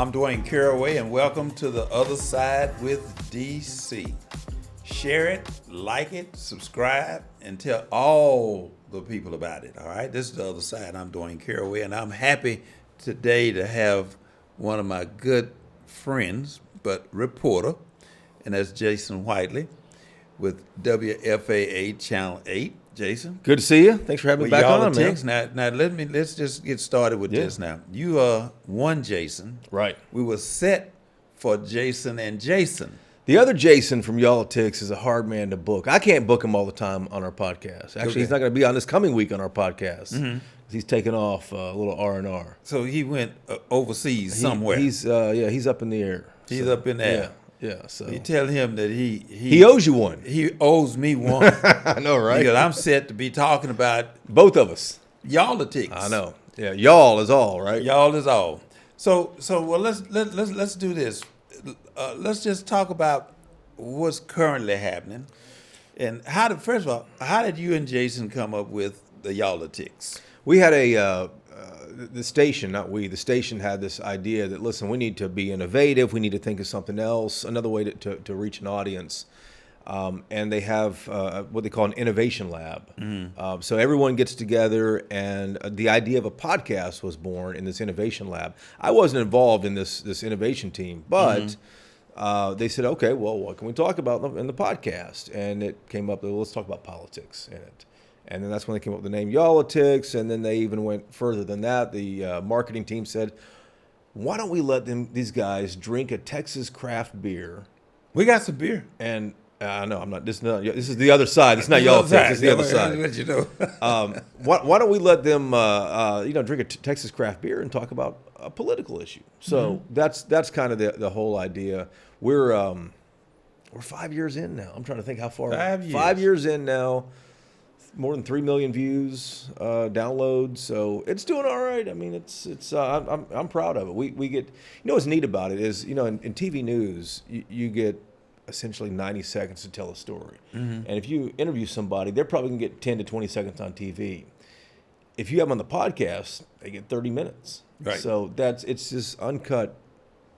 I'm Dwaine Caraway, and welcome to The Other Side with DC. Share it, like it, subscribe, and tell all the people about it, all right? This is The Other Side. I'm Dwaine Caraway, and I'm happy today to have one of my good friends, but reporter, and that's Jason Whiteley with WFAA Channel 8. Jason, good to see you. Thanks for having me back on, man. Now let's just get started with this. Now you are one Jason, right? We were set for Jason and Jason. The other Jason from Yallitics is a hard man to book. I can't book him all the time on our podcast. Actually, He's not going to be on this coming week on our podcast. Mm-hmm. He's taking off a little R&R. So he went overseas somewhere. He's up in the air. He's up in the air. Yeah, so you tell him that he owes you one. He owes me one. I know, right? Because I'm set to be talking about both of us. Yallitics. I know. Yeah, y'all is all, right? Y'all is all. So well, let's do this. Let's just talk about what's currently happening, and first of all, how did you and Jason come up with the Yallitics? We had the station had this idea that, listen, we need to be innovative. We need to think of something else, another way to reach an audience. And they have what they call an innovation lab. Mm-hmm. So everyone gets together, and the idea of a podcast was born in this innovation lab. I wasn't involved in this innovation team, but they said, okay, well, what can we talk about in the podcast? And it came up, let's talk about politics in it. And then that's when they came up with the name Yallitics, and then they even went further than that. The marketing team said, why don't we let these guys drink a Texas craft beer? We got some beer. And no, I'm not. This is the other side. It's not Yallitics. This is the other side. What you know. Why don't we let them, drink a Texas craft beer and talk about a political issue? So that's kind of the whole idea. We're 5 years in now. I'm trying to think how far. 5 years. 5 years in now. More than 3 million views, downloads, so it's doing all right. I mean, it's I'm proud of it. We get, what's neat about it is, in TV news you get essentially 90 seconds to tell a story, and if you interview somebody, they're probably gonna get 10 to 20 seconds on TV. If you have them on the podcast, they get 30 minutes. Right. So it's this uncut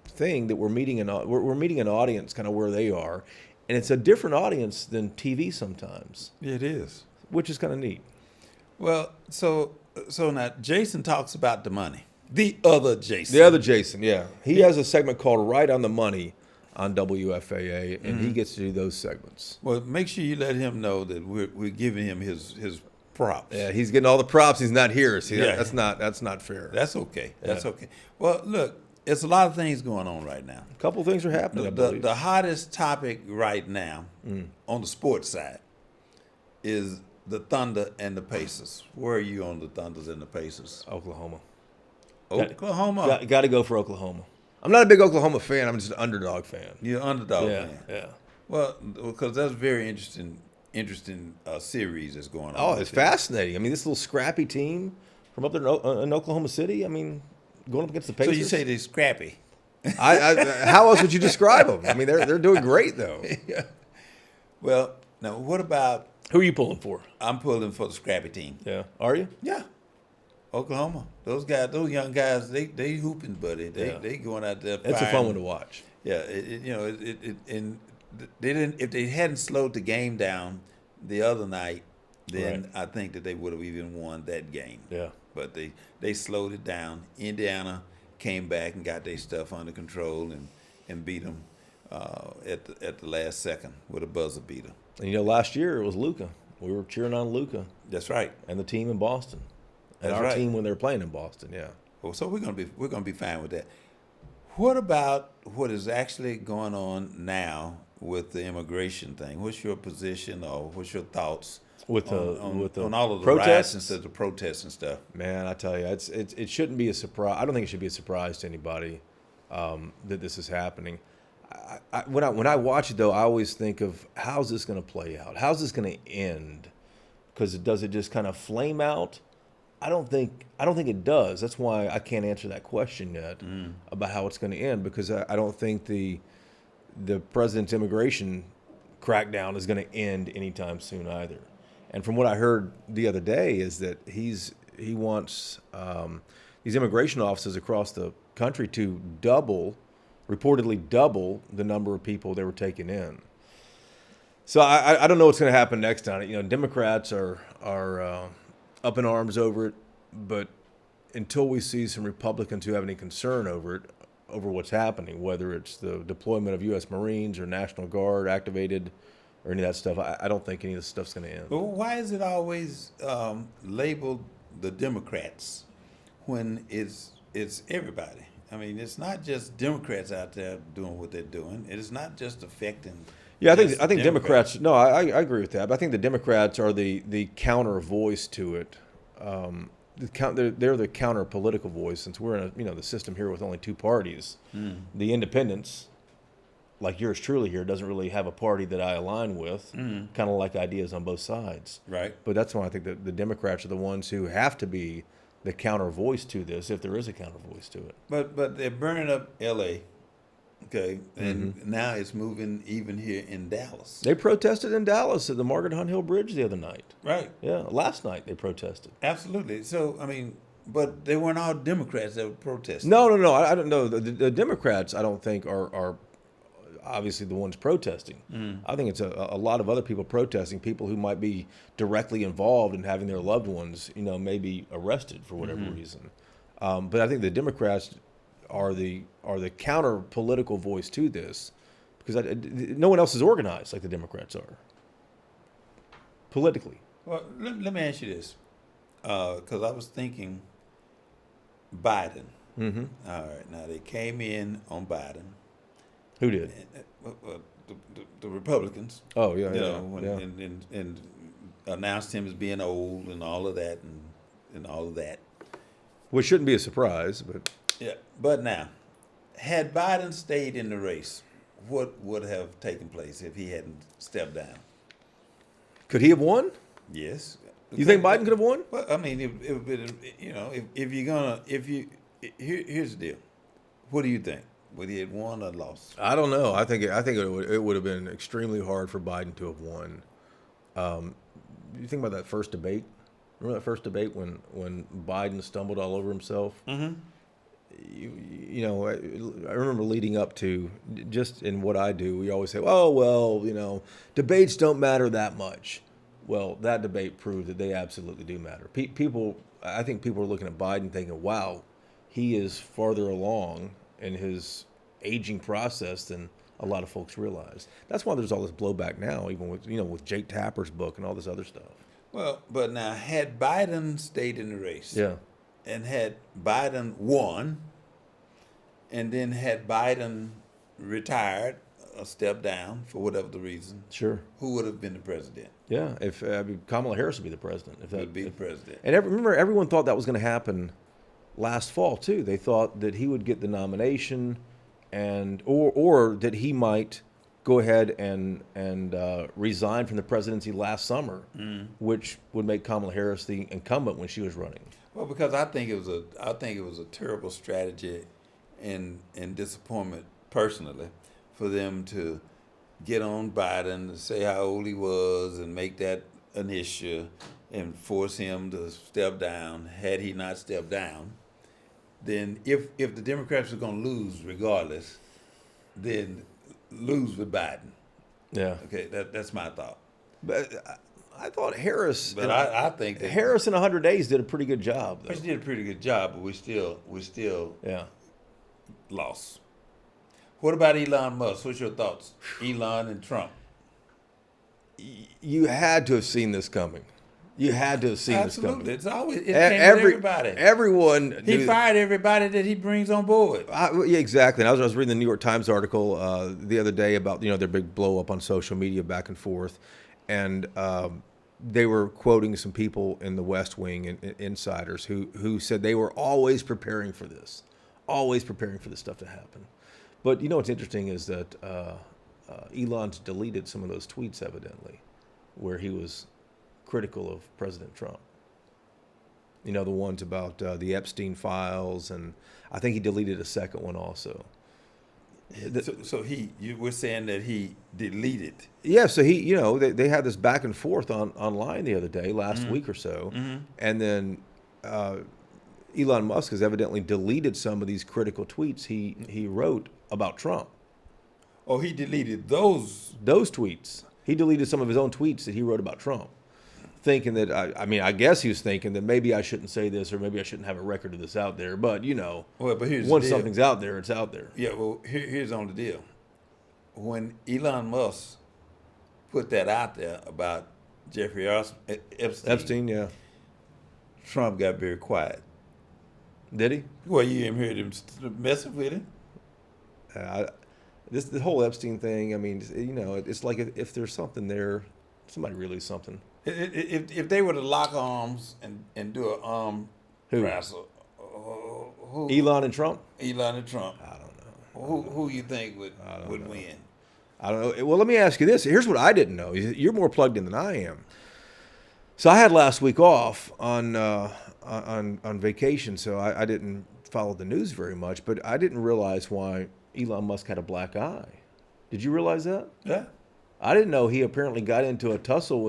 thing that we're meeting an audience kind of where they are, and it's a different audience than TV sometimes. It is. Which is kind of neat. Well, so now Jason talks about the money. The other Jason, yeah. He has a segment called Right on the Money on WFAA, and he gets to do those segments. Well, make sure you let him know that we're giving him his props. Yeah, he's getting all the props. He's not here. See, that's not fair. That's okay. That's okay. Well, look, it's a lot of things going on right now. A couple things are happening. The hottest topic right now on the sports side is the Thunder and the Pacers. Where are you on the Thunders and the Pacers? Oklahoma. Got to go for Oklahoma. I'm not a big Oklahoma fan. I'm just an underdog fan. You're an underdog fan. Yeah. Well, because that's a very interesting series that's going on. Oh, it's fascinating. I mean, this little scrappy team from up there in Oklahoma City. I mean, going up against the Pacers. So you say they're scrappy? How else would you describe them? I mean, they're doing great though. Yeah. Well, now what about? Who are you pulling for? I'm pulling for the scrappy team. Yeah. Are you? Yeah. Oklahoma. Those young guys, they hooping, buddy. They going out there. It's a fun one to watch. Yeah. And they didn't. If they hadn't slowed the game down the other night, then I think that they would have even won that game. Yeah. But they slowed it down. Indiana came back and got their stuff under control and beat them at the last second with a buzzer beater. And last year it was Luka. We were cheering on Luka. That's right. And the team in Boston. And our team when they were playing in Boston, yeah. Well, so we're gonna be fine with that. What about what is actually going on now with the immigration thing? What's your position, or what's your thoughts with on all of the protests? riots and the protests and stuff? Man, I tell you, it shouldn't be a surprise. I don't think it should be a surprise to anybody that this is happening. When I watch it, though, I always think of how's this going to play out? How's this going to end? Because does it just kind of flame out? I don't think it does. That's why I can't answer that question yet about how it's going to end, because I don't think the president's immigration crackdown is going to end anytime soon either. And from what I heard the other day is that he wants these immigration offices across the country to reportedly double the number of people they were taking in. So I don't know what's going to happen next on it. You know, Democrats are up in arms over it, but until we see some Republicans who have any concern over what's happening, whether it's the deployment of U.S. Marines or National Guard activated or any of that stuff, I don't think any of this stuff's going to end. Well, why is it always labeled the Democrats when it's everybody? I mean, it's not just Democrats out there doing what they're doing. It is not just affecting. Yeah, I think Democrats. No, I agree with that. But I think the Democrats are the counter voice to it. They're the counter political voice, since we're in the system here with only two parties. The independents, like yours truly here, doesn't really have a party that I align with. Kind of like ideas on both sides. Right. But that's why I think that the Democrats are the ones who have to be the counter voice to this, if there is a counter voice to it. But they're burning up L.A. Okay, and now it's moving even here in Dallas. They protested in Dallas at the Margaret Hunt Hill Bridge the other night. Right. Yeah, last night they protested. Absolutely. So, I mean, but they weren't all Democrats that were protesting. No. I don't know. The Democrats, I don't think, are obviously the ones protesting. I think it's a lot of other people protesting, people who might be directly involved in having their loved ones, maybe arrested for whatever reason. But I think the Democrats are the counter political voice to this, because no one else is organized like the Democrats are politically. Well, let me ask you this, because I was thinking Biden. All right, now they came in on Biden. Who did? The Republicans. Oh yeah, and announced him as being old and all of that and all of that. Which shouldn't be a surprise, but. Yeah, but now, had Biden stayed in the race, what would have taken place if he hadn't stepped down? Could he have won? Yes. You think Biden could have won? Well, I mean, here's the deal. What do you think? Would he have won or lost? I don't know. I think it would have been extremely hard for Biden to have won. You think about that first debate. Remember that first debate when Biden stumbled all over himself? Mm-hmm. I remember leading up to, just in what I do, we always say, oh, well, debates don't matter that much. Well, that debate proved that they absolutely do matter. I think people are looking at Biden thinking, wow, he is farther along in his aging process than a lot of folks realize. That's why there's all this blowback now, even with Jake Tapper's book and all this other stuff. Well, but now, had Biden stayed in the race, yeah, and had Biden won, and then had Biden retired or stepped down for whatever the reason, sure, who would have been the president? Yeah, if Kamala Harris would be the president. If that would be the president. And remember, everyone thought that was going to happen last fall too. They thought that he would get the nomination, or that he might go ahead and resign from the presidency last summer, which would make Kamala Harris the incumbent when she was running. Well, because I think it was a terrible strategy and disappointment personally for them to get on Biden and say how old he was and make that an issue and force him to step down. Had he not stepped down, then if the Democrats were going to lose regardless, then lose with Biden. Yeah. Okay, that's my thought. But I thought Harris. But I think that Harris in 100 days did a pretty good job. Though. She did a pretty good job, but we still yeah lost. What about Elon Musk? What's your thoughts? Elon and Trump. You had to have seen this coming. You had to have seen Absolutely. this coming. Absolutely. It came with everybody. Everyone. He fired everybody that he brings on board. Yeah, exactly. And I was reading the New York Times article the other day about their big blow up on social media back and forth, and they were quoting some people in the West Wing and insiders who said they were always preparing for this stuff to happen. But what's interesting is that Elon's deleted some of those tweets evidently, where he was critical of President Trump. The ones about the Epstein files, and I think he deleted a second one also. So you were saying that he deleted? Yeah. So they had this back and forth online the other day, last week or so, and then Elon Musk has evidently deleted some of these critical tweets he wrote about Trump. Oh, he deleted those. Those tweets. He deleted some of his own tweets that he wrote about Trump, thinking that, I guess he was thinking that maybe I shouldn't say this or maybe I shouldn't have a record of this out there. But, Well, but here's once the deal. something's out there, it's out there. Yeah, well, here's on the deal. When Elon Musk put that out there about Jeffrey Epstein, yeah. Trump got very quiet. Did he? Well, you didn't hear them messing with him. The whole Epstein thing, it's like if there's something there, somebody released something. If they were to lock arms and do an arm Who? wrestle, who? Elon and Trump? Elon and Trump. I don't know. Who you think would know. win? I don't know. Well, let me ask you this. Here's what I didn't know. You're more plugged in than I am. So I had last week off on vacation, so I didn't follow the news very much, but I didn't realize why Elon Musk had a black eye. Did you realize that? Yeah. I didn't know he apparently got into a tussle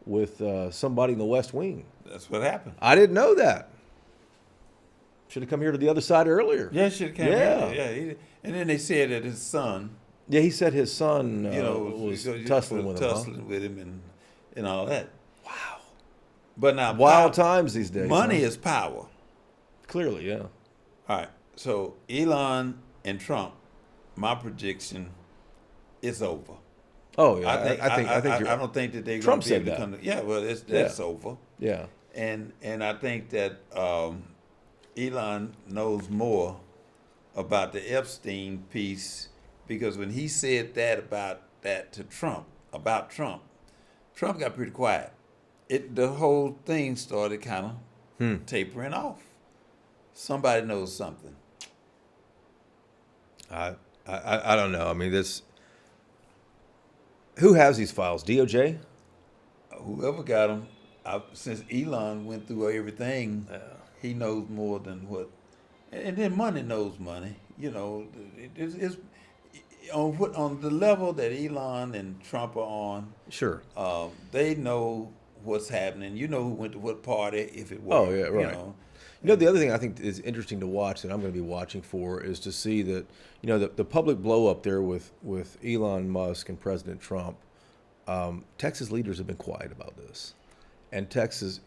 with somebody in the West Wing. That's what happened. I didn't know that. Should have come here to the other side earlier. Yeah, should have come Yeah. here. Yeah. And then they said that his son, Yeah, he said his son was tussling with him. tussling with him and all that. Wow. But now Wild times these days. money huh? is power. Clearly, yeah. All right. So Elon and Trump, my prediction, is over. Oh yeah, I think I don't think that they're Trump going to be said able to that. come. Yeah, well, that's over. Yeah. And I think that Elon knows more about the Epstein piece because when he said that about that to Trump, Trump got pretty quiet. The whole thing started kind of tapering off. Somebody knows something. I don't know. I mean, this. Who has these files? DOJ? Whoever got them, since Elon went through everything, he knows more than what. And then money knows money. It's on the level that Elon and Trump are on. Sure. They know what's happening. You know who went to what party if it were. Oh yeah, right. The other thing I think is interesting to watch that I'm going to be watching for is to see that, the public blow up there with Elon Musk and President Trump. Texas leaders have been quiet about this. And Texas,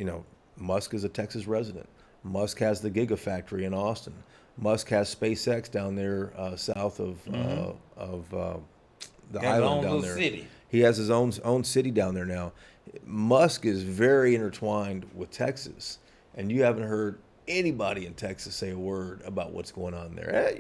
Musk is a Texas resident. Musk has the Gigafactory in Austin. Musk has SpaceX down there south of the island down there. City. He has his own city down there now. Musk is very intertwined with Texas, and you haven't heard anybody in Texas say a word about what's going on there.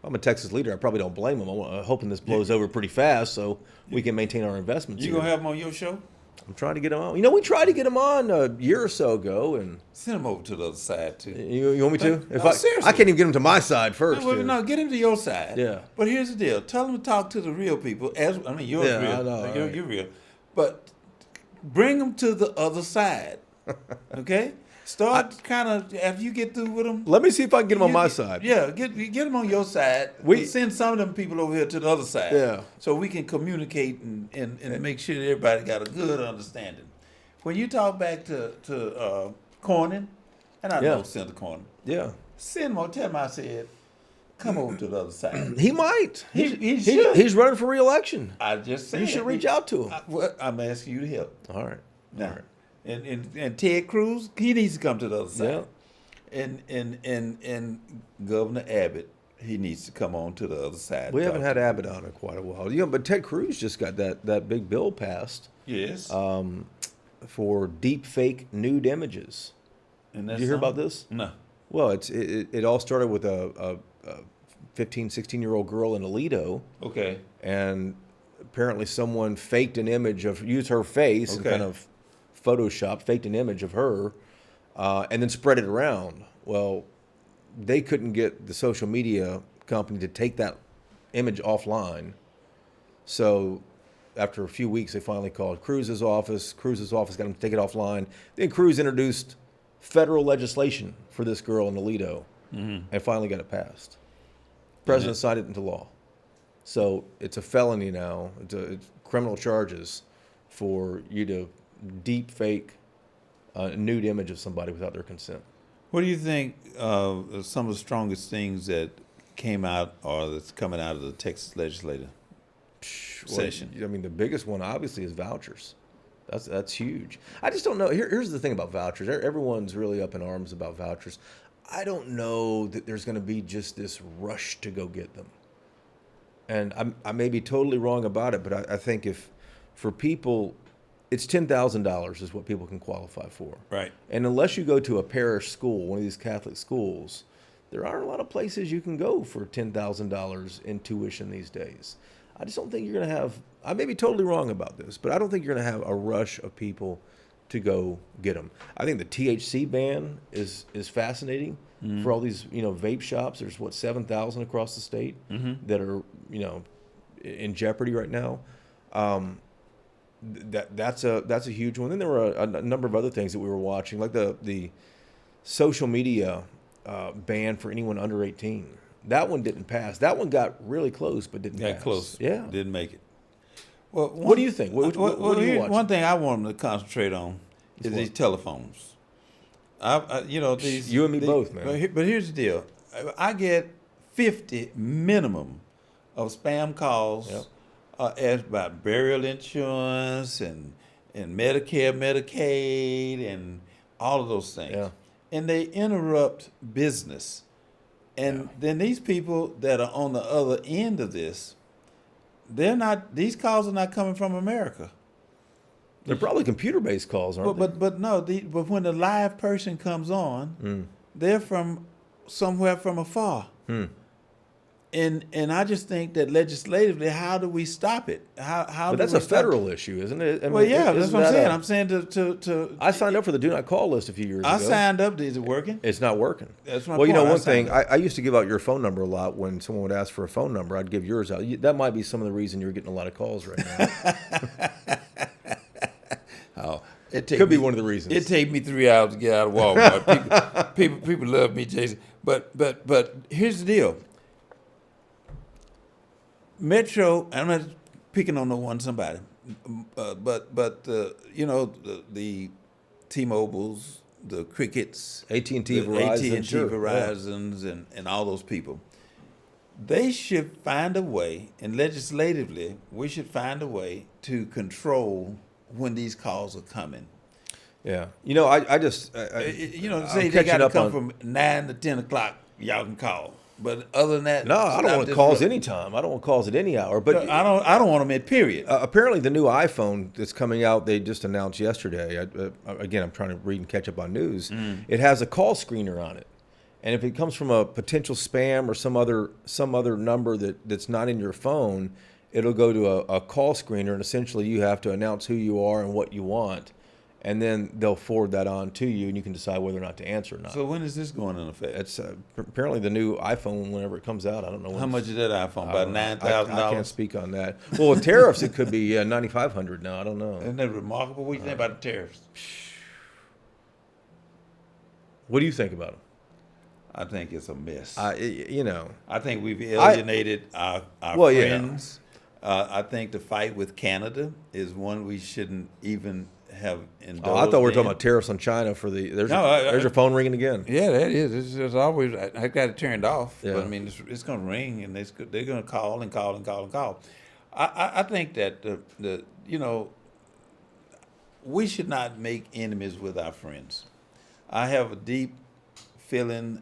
I'm a Texas leader. I probably don't blame him. I'm hoping this blows over pretty fast so we can maintain our investments. You here. gonna have him on your show? I'm trying to get him on. We tried to get him on a year or so ago, and Send him over to the other side too. you want me to? No, seriously. I can't even get him to my side first. No, get him to your side. Yeah. But here's the deal: tell him to talk to the real people. You're Yeah, real. I know, You're, right. you're real. But bring them to the other side. Okay. Start kind of after you get through with them. Let me see if I can get him on my side. Yeah, get them on your side. We- send some of them people over here to the other side. Yeah. So we can communicate and make sure that everybody got a good understanding. When you talk back to Cornyn, and I Yeah. know Senator Cornyn, Yeah. send him. Tell him I said, come over to the other side. He might. He should. He's running for re-election. I just said You should reach out to him. I'm asking you to help. All right. Now, All right. and Ted Cruz, he needs to come to the other side. Yeah. And Governor Abbott, he needs to come on to the other side. We haven't had Abbott on in quite a while. But Ted Cruz just got that big bill passed Yes. for deep fake nude images. And Did you hear about this? No. Well, it all started with a 15, 16-year-old girl in Alito, Okay. and apparently someone faked an image used her face and Okay. kind of faked an image of her, and then spread it around. Well, they couldn't get the social media company to take that image offline. So after a few weeks, they finally called Cruz's office. Cruz's office got them to take it offline. Then Cruz introduced federal legislation for this girl in Alito, and finally got it passed. President signed it into law. So it's a felony now. It's criminal charges for you to deep fake a nude image of somebody without their consent. What do you think some of the strongest things that came out or that's coming out of the Texas legislative session? Well, I mean, the biggest one obviously is vouchers. That's huge. I just don't know. Here's the thing about vouchers. Everyone's really up in arms about vouchers. I don't know that there's going to be just this rush to go get them. And I may be totally wrong about it, but I think if for people, it's $10,000 is what people can qualify for. Right. And unless you go to a parish school, one of these Catholic schools, there aren't a lot of places you can go for $10,000 in tuition these days. I just don't think you're going to have, I may be totally wrong about this, but I don't think you're going to have a rush of people to go get them. I think the THC ban is fascinating for all these, vape shops. There's 7,000 across the state that are, in jeopardy right now. That's a huge one. Then there were a number of other things that we were watching, like the social media ban for anyone under 18. That one didn't pass. That one got really close, but didn't pass. Got close. Yeah. Didn't make it. Well, what do you think? What do you watch? One thing I want them to concentrate on is these telephones. These. You and me both, man. But here's the deal. I get 50 minimum of spam calls asked about burial insurance and Medicare, Medicaid, and all of those things. Yeah. And they interrupt business. And then these people that are on the other end of this, these calls are not coming from America. They're probably computer-based calls, aren't they? But when the live person comes on, they're from somewhere from afar. And I just think that legislatively, how do we stop it? But that's a federal issue, isn't it? Well, yeah, that's what I'm saying. I'm saying to I signed up for the Do Not Call list a few years ago. I signed up. Is it working? It's not working. That's my Well, point. one thing, I used to give out your phone number a lot when someone would ask for a phone number. I'd give yours out. That might be some of the reason you're getting a lot of calls right now. It could be one of the reasons. It take me 3 hours to get out of Walmart. people love me, Jason. But here's the deal. Metro, I'm not picking on somebody, but the T-Mobiles, the Crickets, AT&T, Verizon, Verizons, and all those people, they should find a way, and legislatively, we should find a way to control when these calls are coming. Yeah, I just say they got to come from 9 to 10 o'clock. Y'all can call. But other than that, no, I don't want calls anytime. I don't want calls at any hour. But I don't want them at period. Apparently, the new iPhone that's coming out, they just announced yesterday. Again, I'm trying to read and catch up on news. It has a call screener on it, and if it comes from a potential spam or some other number that's not in your phone, it'll go to a call screener, and essentially you have to announce who you are and what you want. And then they'll forward that on to you, and you can decide whether or not to answer or not. So when is this going into effect? It's apparently the new iPhone whenever it comes out. I don't know. How much is that iPhone? About $9,000? I can't speak on that. Well, with tariffs, it could be $9,500 now. I don't know. Isn't that remarkable? What do you think about the tariffs? What do you think about them? I think it's a mess. I think we've alienated our friends. Yeah. I think the fight with Canada is one we shouldn't even have indulged I thought we were talking about tariffs on China for the. There's your phone ringing again. Yeah, that is. It's just always. I got it turned off. Yeah. But I mean, it's going to ring, and they're going to call and call and call and call. I think that we should not make enemies with our friends. I have a deep feeling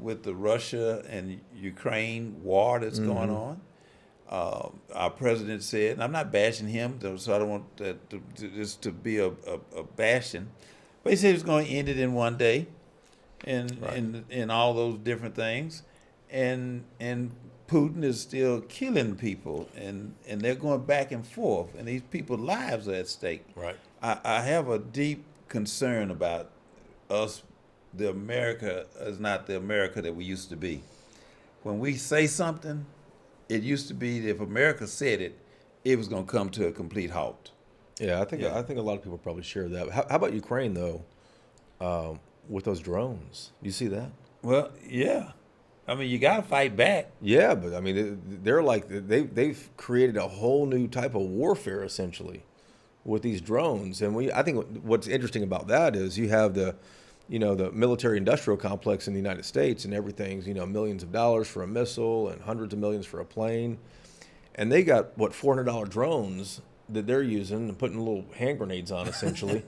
with the Russia and Ukraine war that's going on. Our president said, and I'm not bashing him, so I don't want that to be a bashing, but he said he was going to end it in one day, and all those different things, and Putin is still killing people, and they're going back and forth, and these people's lives are at stake. Right. I have a deep concern about us. The America is not the America that we used to be. When we say something, it used to be that if America said it, it was going to come to a complete halt. Yeah, I think a lot of people probably share that. How about Ukraine though? With those drones, you see that? Well, yeah. I mean, you got to fight back. Yeah, but I mean, they're like they've created a whole new type of warfare essentially with these drones, and I think what's interesting about that is you have the the military-industrial complex in the United States, and everything's, millions of dollars for a missile and hundreds of millions for a plane. And they got, $400 drones that they're using and putting little hand grenades on, essentially.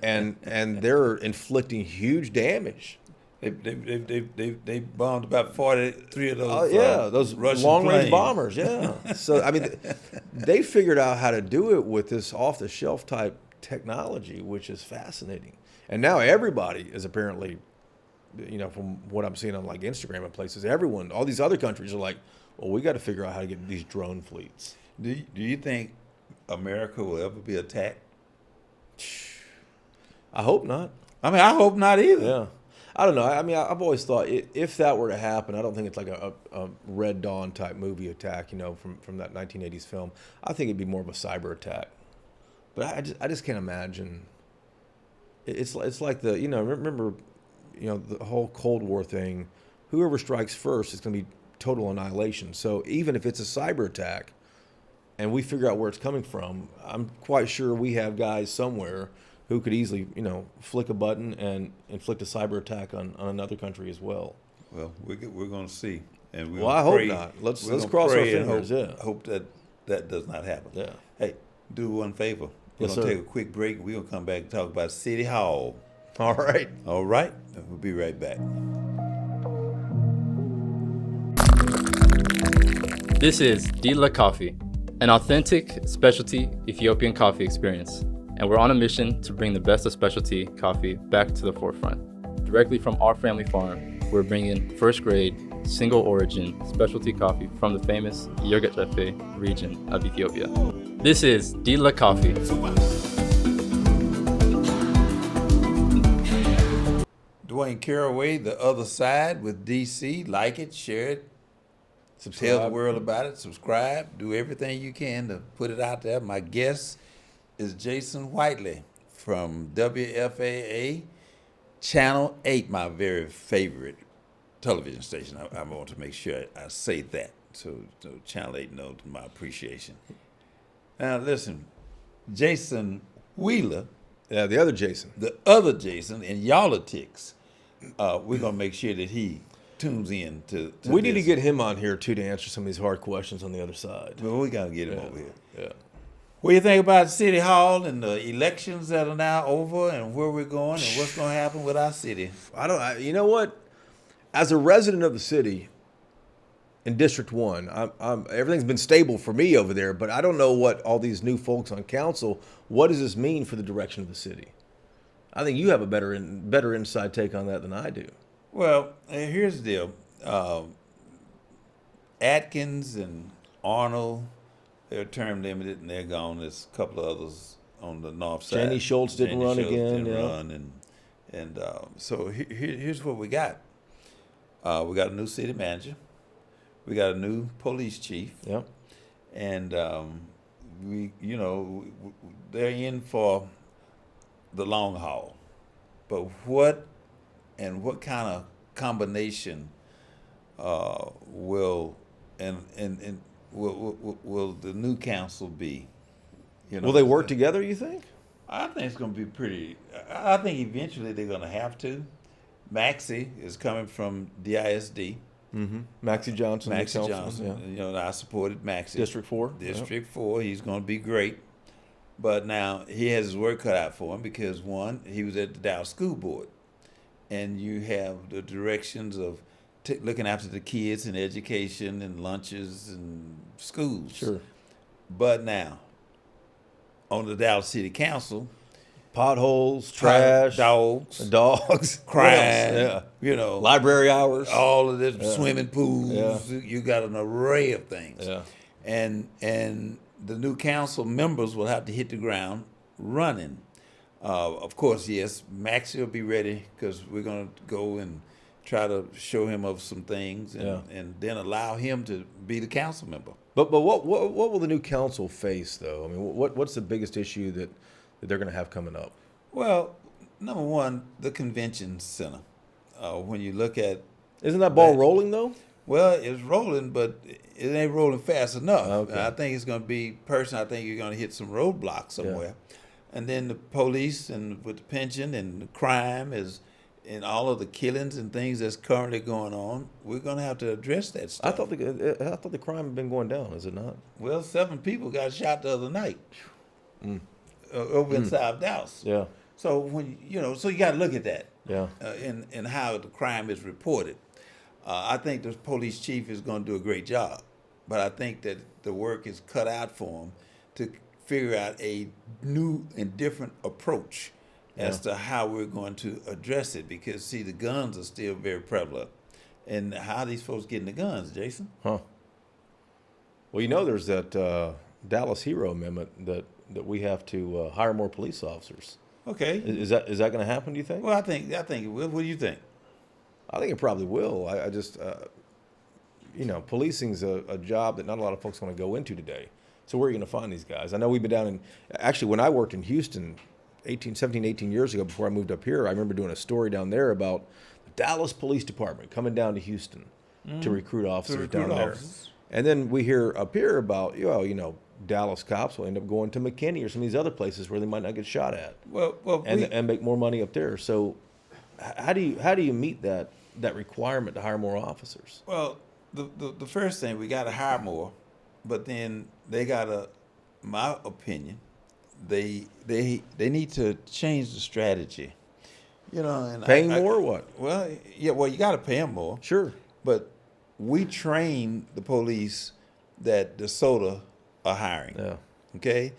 and they're inflicting huge damage. They bombed about 43 of those. Those Russian long-range planes. bombers. Yeah. So I mean, they figured out how to do it with this off-the-shelf type technology, which is fascinating. And now everybody is apparently, from what I'm seeing on like Instagram and places, all these other countries are like, well, we got to figure out how to get these drone fleets. Do you think America will ever be attacked? I hope not. I mean, I hope not either. Yeah. I don't know. I mean, I've always thought if that were to happen, I don't think it's like a Red Dawn type movie attack, from that 1980s film. I think it'd be more of a cyber attack. But I just can't imagine. It's like remember, the whole Cold War thing. Whoever strikes first is going to be total annihilation. So even if it's a cyber attack, and we figure out where it's coming from, I'm quite sure we have guys somewhere who could easily, flick a button and inflict a cyber attack on another country as well. Well, we're going to see, and I hope not. Let's cross our fingers. Hope that does not happen. Yeah. Hey, do one favor. We're Yes, going to sir. take a quick break. We're going to come back and talk about City Hall. All right. All right. We'll be right back. This is Dila Coffee, an authentic specialty Ethiopian coffee experience, and we're on a mission to bring the best of specialty coffee back to the forefront. Directly from our family farm, we're bringing first-grade, single-origin specialty coffee from the famous Yallitics region of Ethiopia. This is Dila Coffee. Dwaine Caraway, The Other Side with DC. Like it, share it, tell the world about it, subscribe, do everything you can to put it out there. My guest is Jason Whiteley from WFAA, Channel 8, my very favorite television station. I want to make sure I say that so Channel 8 knows my appreciation. Now listen, Jason Wheeler, Yeah, the other Jason. the other Jason in Yallitics, we're going to make sure that he tunes in to We need to this. get him on here, too, to answer some of these hard questions on the other side. Well, we got to get him over here. Yeah. What do you think about City Hall and the elections that are now over and where we're going and what's going to happen with our city? You know what? As a resident of the city in District 1, everything's been stable for me over there, but I don't know what all these new folks on council, what does this mean for the direction of the city? I think you have a better inside take on that than I do. Well, here's the deal. Atkins and Arnold, they're term limited and they're gone. There's a couple of others on the north side. Janie Schultz didn't run again, Didn't yeah. run, and so here's what we got. We got a new city manager. We got a new police chief. Yeah. And they're in for the long haul. But what kind of combination will the new council be? Will they work together, you think? I think it's going to be pretty. I think eventually they're going to have to. Maxie is coming from DISD. Mm-hmm. Maxie Johnson. the Maxie councilman, Johnson. I supported Maxie. District 4. District 4. He's going to be great. But now he has his work cut out for him because, one, he was at the Dallas School Board. And you have the directions of looking after the kids and education and lunches and schools. Sure. But now, on the Dallas City Council, Potholes, trash, dogs, dogs, crime, yeah. Library hours. all of this, swimming pools. Yeah. You got an array of things. Yeah. And the new council members will have to hit the ground running. Of course, yes, Maxie will be ready because we're going to go and try to show him of some things and then allow him to be the council member. But what will the new council face, though? I mean, what's the biggest issue that they're going to have coming up? Well, number one, the convention center. When you look at Isn't that ball rolling, though? well, it's rolling, but it ain't rolling fast enough. Okay. I think it's going to be personal. I think you're going to hit some roadblocks somewhere. And then the police and with the pension and the crime is in all of the killings and things that's currently going on, we're going to have to address that stuff. I thought the crime had been going down. Is it not? Well, 7 people got shot the other night over in South Dallas. Yeah. So when so you got to look at that. Yeah. In how the crime is reported. I think the police chief is going to do a great job, but I think that the work is cut out for him to figure out a new and different approach as to how we're going to address it. Because see, the guns are still very prevalent, and how are these folks getting the guns, Jason? Huh. Well, there's that Dallas Hero Amendment that we have to hire more police officers. Okay. Is that going to happen? Do you think? Well, I think it will. What do you think? I think it probably will. I just, policing's a job that not a lot of folks want to go into today. So where are you going to find these guys? I know we've been down in, actually, when I worked in Houston 17, 18 years ago before I moved up here, I remember doing a story down there about the Dallas Police Department coming down to Houston to recruit officers down there. And then we hear up here about, Dallas cops will end up going to McKinney or some of these other places where they might not get shot at. And make more money up there. So how do you meet that requirement to hire more officers? Well, the first thing, we got to hire more, but then they got to, my opinion, they need to change the strategy. And paying more or what? Well, yeah, you got to pay them more. Sure. But we train the police that DeSoto are hiring. Yeah. Okay?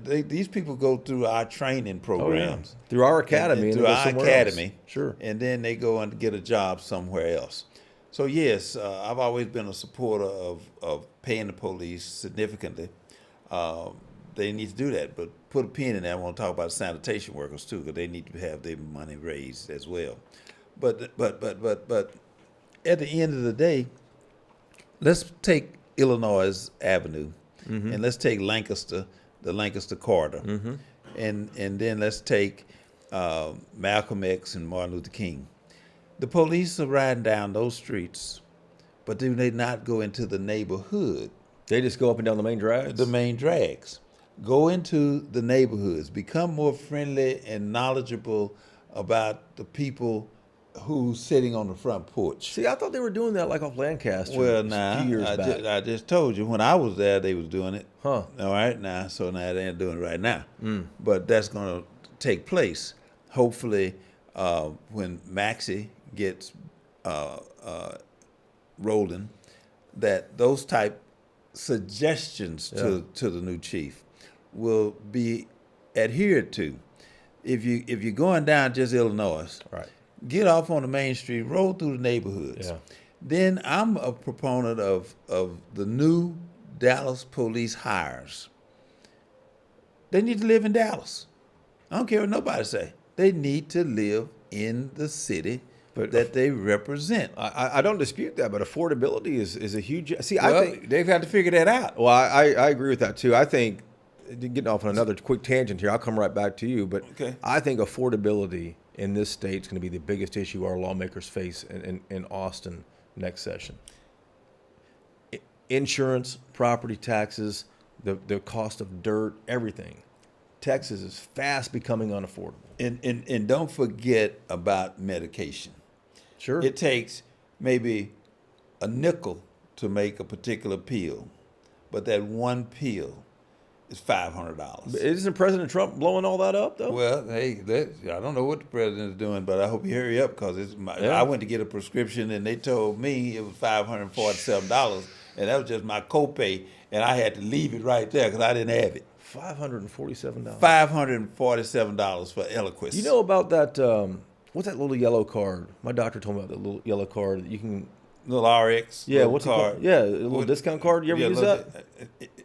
These people go through our training programs. Through our academy. And through our academy. Else. Sure. And then they go and get a job somewhere else. So, yes, I've always been a supporter of paying the police significantly. They need to do that. But put a pin in that. I want to talk about sanitation workers, too, because they need to have their money raised as well. But at the end of the day, let's take Illinois Avenue, and let's take Lancaster, the Lancaster corridor, and then let's take Malcolm X and Martin Luther King. The police are riding down those streets, but do they not go into the neighborhood? They just go up and down the main drags? The main drags. Go into the neighborhoods. Become more friendly and knowledgeable about the people who's sitting on the front porch. See, I thought they were doing that like off Lancaster. Well, a few years back. I just told you when I was there, they was doing it. Huh. All right, so now they ain't doing it right now. But that's going to take place. Hopefully, when Maxie gets rolling, that those type suggestions to the new chief will be adhered to. If you're going down just Illinois, right, get off on the main street, roll through the neighborhoods. Yeah. Then I'm a proponent of the new Dallas police hires. They need to live in Dallas. I don't care what nobody say. They need to live in the city that they represent. I don't dispute that, but affordability is a huge. See, Well, I think they've had to figure that out. Well, I agree with that too. I think getting off on another quick tangent here, I'll come right back to you. But Okay. I think affordability in this state is going to be the biggest issue our lawmakers face in Austin next session. Insurance, property taxes, the cost of dirt, everything. Texas is fast becoming unaffordable. And don't forget about medication. Sure. It takes maybe a nickel to make a particular pill, but that one pill is $500. Isn't President Trump blowing all that up, though? Well, hey, I don't know what the president is doing, but I hope you hurry up because I went to get a prescription and they told me it was $547, and that was just my copay, and I had to leave it right there because I didn't have it. $547. $547 for Eliquis. You know about that? What's that little yellow card? My doctor told me about that little yellow card that you can. Little RX. Yeah, little what's card. it called? Yeah, a little discount card. You ever use that?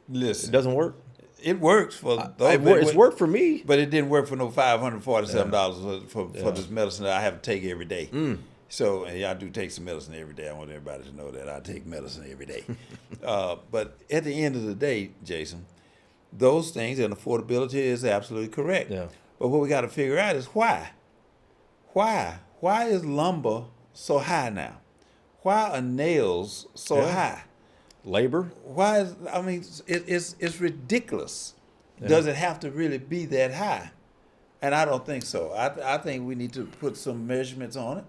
Listen, It doesn't work. it works for those. It's worked for me. But it didn't work for no $547 for this medicine that I have to take every day. So, and I do take some medicine every day. I want everybody to know that I take medicine every day. But at the end of the day, Jason, those things and affordability is absolutely correct. Yeah. But what we got to figure out is why. Why is lumber so high now? Why are nails so high? Labor. Why is it's ridiculous. Does it have to really be that high? And I don't think so. I think we need to put some measurements on it,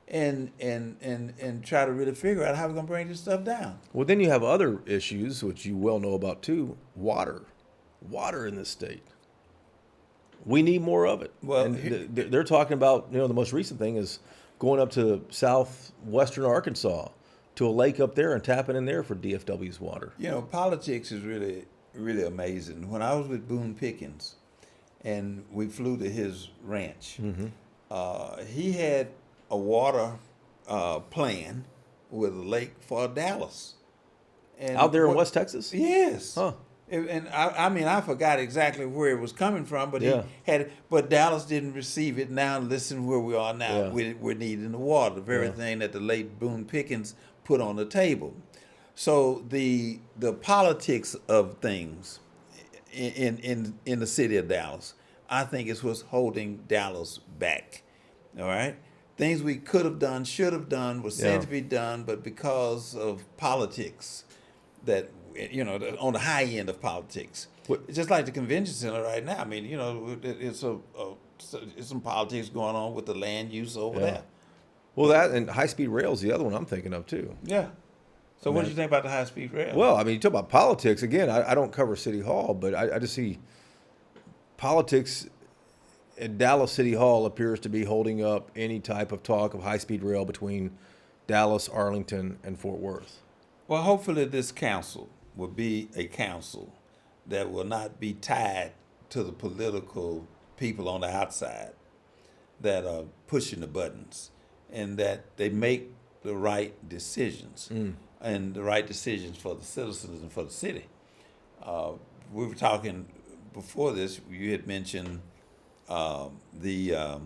and try to really figure out how we're gonna bring this stuff down. Well, then you have other issues, which you well know about too. Water in this state. We need more of it. Well, and they're talking about, the most recent thing is going up to southwestern Arkansas to a lake up there and tapping in there for DFW's water. Politics is really, really amazing. When I was with Boone Pickens, and we flew to his ranch, he had a water plan with a lake for Dallas. And Out there in West Texas? Yes. Huh. And I forgot exactly where it was coming from, but Yeah. he had. But Dallas didn't receive it. Now listen where we are now. Yeah. We're needing the water, the very thing that the late Boone Pickens put on the table. So the politics of things in the city of Dallas, I think is what's holding Dallas back. All right, things we could have done, should have done, was said to be done, but because of politics, that on the high end of politics, it's just like the convention center right now. I mean, it's some politics going on with the land use over there. Well, that and high-speed rail is the other one I'm thinking of too. Yeah. So what do you think about the high-speed rail? Well, I mean, you talk about politics. Again, I don't cover City Hall, but I just see politics at Dallas City Hall appears to be holding up any type of talk of high-speed rail between Dallas, Arlington, and Fort Worth. Well, hopefully this council will be a council that will not be tied to the political people on the outside that are pushing the buttons, and that they make the right decisions, and the right decisions for the citizens and for the city. We were talking before this, you had mentioned the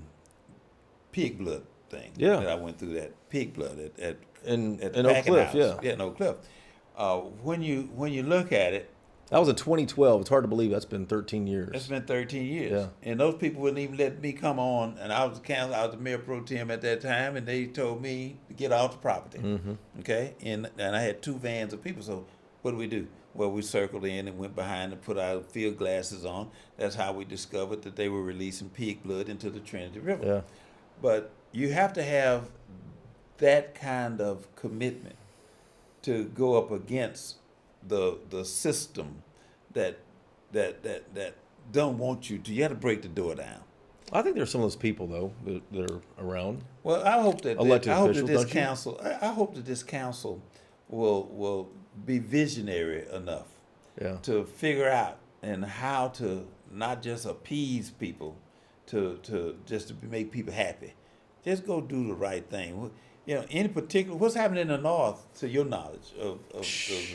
pig blood thing. Yeah. That I went through that pig blood at In the Oak packing Cliff, house. yeah. Yeah, in Oak Cliff. When you look at it, That was in 2012. It's hard to believe that's been 13 years. it's been 13 years. Yeah. And those people wouldn't even let me come on, and I was the council, I was the mayor pro tem at that time, and they told me to get off the property. Okay? And I had 2 vans of people, so what do? Well, we circled in and went behind and put our field glasses on. That's how we discovered that they were releasing pig blood into the Trinity River. Yeah. But you have to have that kind of commitment to go up against the system that don't want you to. You have to break the door down. I think there's some of those people though that are around. Well, I hope that Elected I hope officials, that this don't you? council. I hope that this council will be visionary enough to figure out and how to not just appease people, to make people happy. Just go do the right thing. Any particular, what's happening in the North, to your knowledge of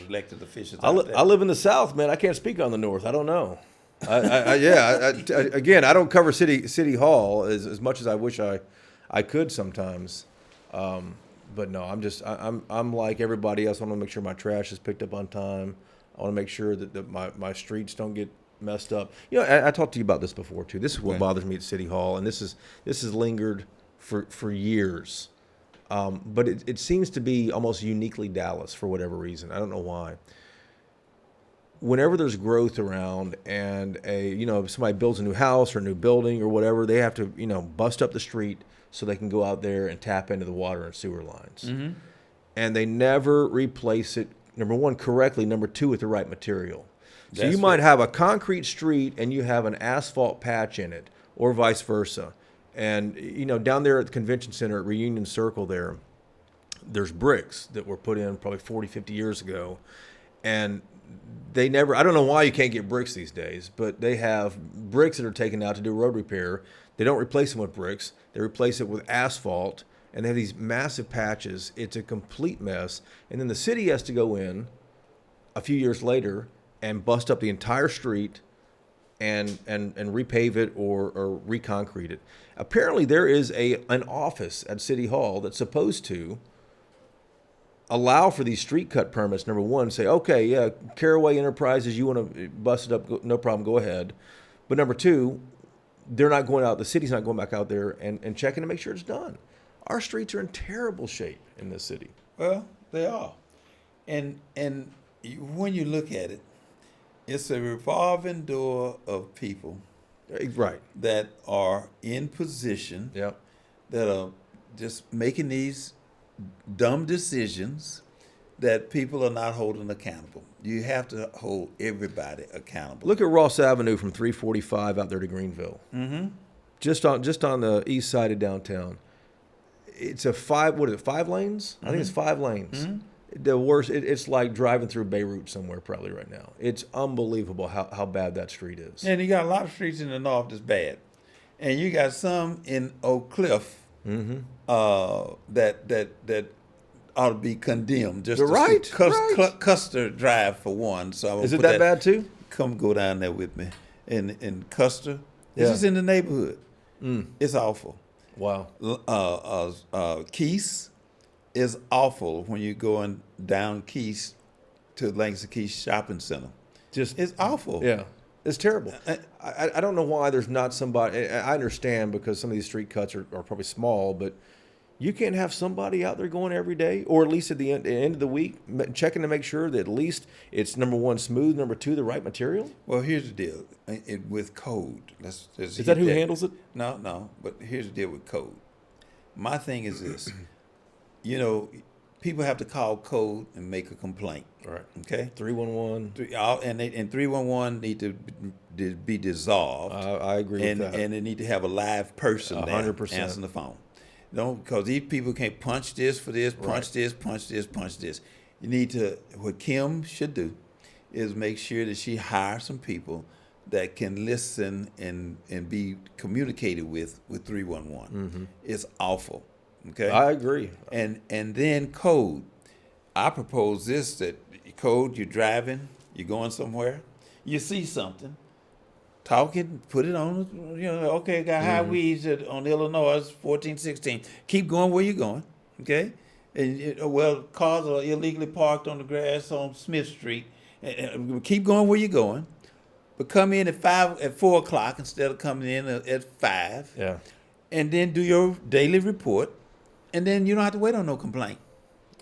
elected officials? I live in the South, man. I can't speak on the North. I don't know. Again, I don't cover City Hall as much as I wish I could sometimes. But no, I'm like everybody else. I want to make sure my trash is picked up on time. I want to make sure that my streets don't get messed up. I talked to you about this before too. This is what bothers me at City Hall, and this has lingered for years. But it seems to be almost uniquely Dallas for whatever reason. I don't know why. Whenever there's growth around and if somebody builds a new house or a new building or whatever, they have to bust up the street so they can go out there and tap into the water and sewer lines. Mm-hmm. And they never replace it, number one, correctly, number two, with the right material. So you might have a concrete street and you have an asphalt patch in it, or vice versa. And, down there at the convention center at Reunion Circle there's bricks that were put in probably 40, 50 years ago. And I don't know why you can't get bricks these days, but they have bricks that are taken out to do road repair. They don't replace them with bricks. They replace it with asphalt, and they have these massive patches. It's a complete mess. And then the city has to go in a few years later and bust up the entire street and repave it or reconcrete it. Apparently there is an office at City Hall that's supposed to allow for these street cut permits. Number one, say, okay, yeah, Caraway Enterprises, you want to bust it up, no problem, go ahead. But number two, they're not going out, the city's not going back out there and checking to make sure it's done. Our streets are in terrible shape in this city. Well, they are. And when you look at it, it's a revolving door of people Right. that are in position, Yep. that are just making these dumb decisions that people are not holding accountable. You have to hold everybody accountable. Look at Ross Avenue from 345 out there to Greenville. Mm-hmm. Just on the east side of downtown. It's a 5 lanes? I think it's 5 lanes. The worst. It's like driving through Beirut somewhere probably right now. It's unbelievable how bad that street is. And you got a lot of streets in the north that's bad, and you got some in Oak Cliff that ought to be condemned. Just Right, right. Custer Drive for one. So I'm gonna Is it put that bad too? Come go down there with me in Custer. Yeah. It's just in the neighborhood. It's awful. Wow. Keys is awful when you're going down Keys to Langston Keys Shopping Center. It's awful. Yeah. It's terrible. I don't know why there's not somebody. I understand because some of these street cuts are probably small, but you can't have somebody out there going every day, or at least at the end of the week, checking to make sure that at least it's, number one, smooth, number two, the right material. Well, here's the deal. With code. Let's Is that who handles it? No. But here's the deal with code. My thing is this. People have to call code and make a complaint. Right. Okay? 311. And 311 need to be dissolved. I agree with that. And they need to have a live person there 100%. answering the phone. Because these people can't punch this for this, punch this. You need to, what Kim should do is make sure that she hires some people that can listen and be communicated with 311. It's awful. Okay? I agree. And then code. I propose this, that code, you're driving, you're going somewhere, you see something, talking, put it on, okay, got high weeds on Illinois, 1416. Keep going where you're going, okay? And cars are illegally parked on the grass on Smith Street. Keep going where you're going, but come in at 4 o'clock instead of coming in at 5. Yeah. And then do your daily report, and then you don't have to wait on no complaint.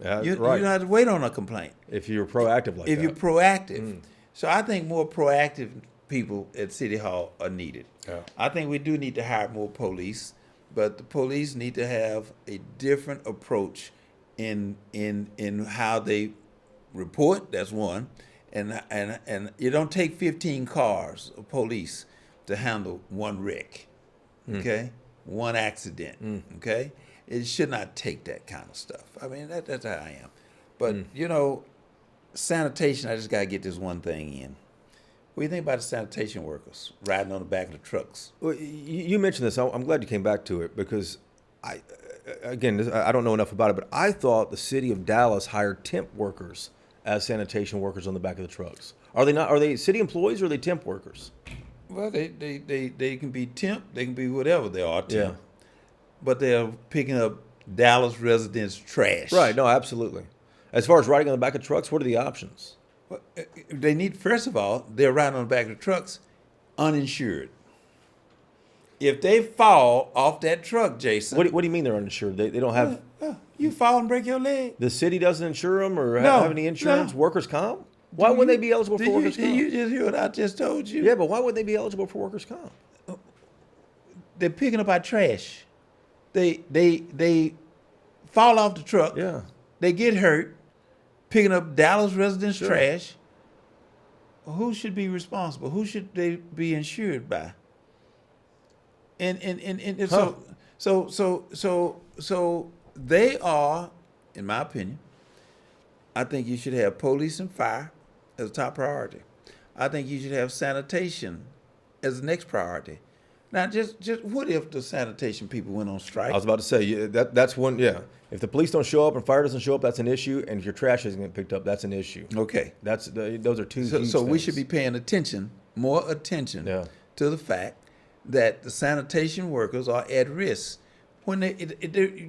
Yeah, You right. don't have to wait on a complaint. If you're proactive like If that. you're proactive. So I think more proactive people at City Hall are needed. Yeah. I think we do need to hire more police, but the police need to have a different approach in how they report. That's one, and you don't take 15 cars of police to handle one wreck, okay, one accident, okay. It should not take that kind of stuff. I mean, that's how I am. But sanitation. I just got to get this one thing in. What do you think about the sanitation workers riding on the back of the trucks? Well, you mentioned this. I'm glad you came back to it because I don't know enough about it, but I thought the city of Dallas hired temp workers as sanitation workers on the back of the trucks. Are they not? Are they city employees or are they temp workers? Well, they can be temp. They can be whatever they are temp. Yeah. But they're picking up Dallas residents' trash. Right. No, absolutely. As far as riding on the back of trucks, what are the options? Well, they need, first of all, they're riding on the back of the trucks uninsured. If they fall off that truck, Jason. What do you mean they're uninsured? They don't have. You fall and break your leg. The city doesn't insure them or No, have any insurance? no. Workers' comp? Why wouldn't they be eligible for workers' Did comp? you just hear what I just told you? Yeah, but why would they be eligible for workers' comp? They're picking up our trash. They fall off the truck. Yeah. They get hurt, picking up Dallas residents' trash. Who should be responsible? Who should they be insured by? And so they are, in my opinion, I think you should have police and fire as a top priority. I think you should have sanitation as the next priority. Now, just what if the sanitation people went on strike? I was about to say that's one. Yeah, if the police don't show up and fire doesn't show up, that's an issue. And if your trash isn't getting picked up, that's an issue. Okay. Those are two. So we things. should be paying more attention Yeah. to the fact that the sanitation workers are at risk when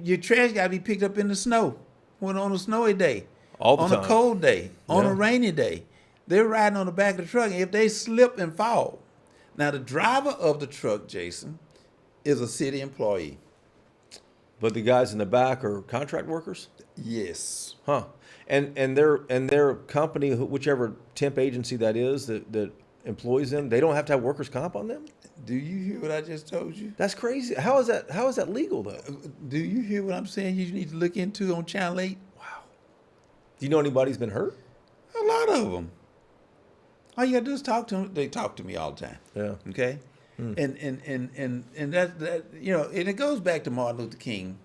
your trash got to be picked up in the snow, when on a snowy day, All the on time. a cold day, on Yeah. a rainy day. They're riding on the back of the truck, and if they slip and fall, now the driver of the truck, Jason, is a city employee. But the guys in the back are contract workers, Yes. huh? And their company, whichever temp agency that is that employs them, they don't have to have workers' comp on them. Do you hear what I just told you? That's crazy. How is that legal though? Do you hear what I'm saying? You need to look into on Channel 8. Do you know anybody's been hurt? A lot of them. All you gotta do is talk to them. They talk to me all the time. Yeah. Okay. And that you know, and it goes back to Martin Luther King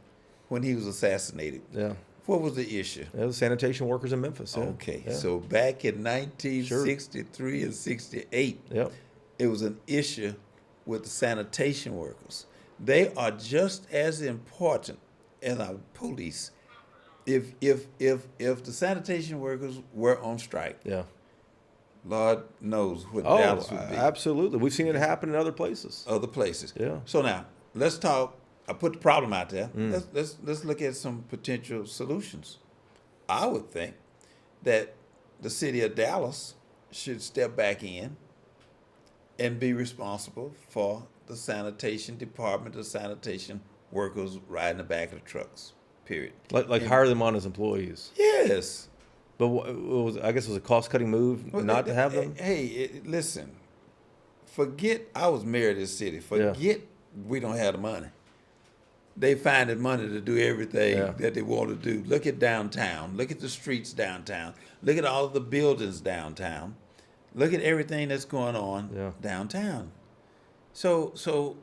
when he was assassinated. Yeah. What was the issue? Yeah, the sanitation workers in Memphis. Yeah. Okay, Yeah. so back in 1963 and 68, Yep. it was an issue with the sanitation workers. They are just as important as our police. If the sanitation workers were on strike, Yeah. Lord knows what Oh, Dallas would be. absolutely. We've seen it happen in other places. Other places. Yeah. So now let's talk. I put the problem out there. Let's look at some potential solutions. I would think that the city of Dallas should step back in and be responsible for the sanitation department, the sanitation workers riding the back of the trucks. Period. Like hire them on as employees. Yes. But I guess it was a cost-cutting move not to have them. Hey, listen. Forget I was mayor of this city. Forget we don't have the money. They find the money to do everything that they want to do. Look at downtown. Look at the streets downtown. Look at all of the buildings downtown. Look at everything that's going on downtown. So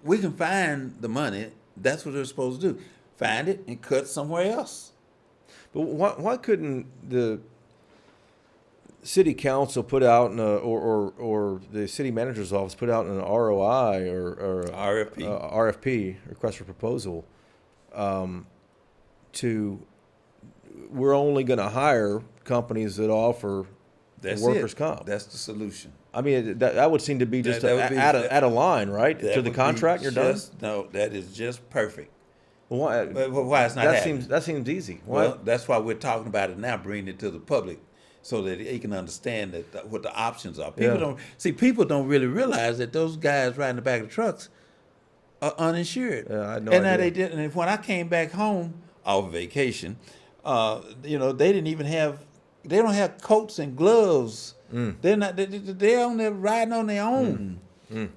we can find the money. That's what they're supposed to do. Find it and cut somewhere else. But why couldn't the city council put out or the city manager's office put out an ROI or RFP, request for proposal, we're only going to hire companies that offer workers' comp. That's the solution. I mean, that would seem to be just add a line, right, to the contract. You're done. No, that is just perfect. Well, why? But why it's not happening? That seems easy. Why? Well, that's why we're talking about it now, bringing it to the public, so that they can understand what the options are. People don't really realize that those guys riding the back of the trucks are uninsured. Yeah, I had no and now idea. they did. And when I came back home off vacation, they didn't even have. They don't have coats and gloves. They're not. They're on there riding on their own.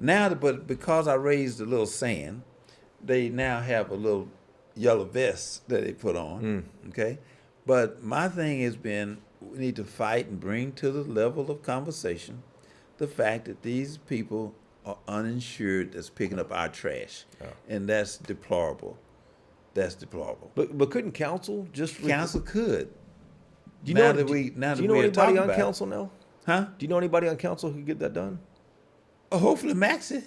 Now, but because I raised a little sand, they now have a little yellow vest that they put on. Okay, but my thing has been we need to fight and bring to the level of conversation the fact that these people are uninsured that's picking up our trash, and that's deplorable. That's deplorable. But couldn't council just Council could. Do you know anybody on council now? Huh? Do you know anybody on council who could get that done? Hopefully Maxie.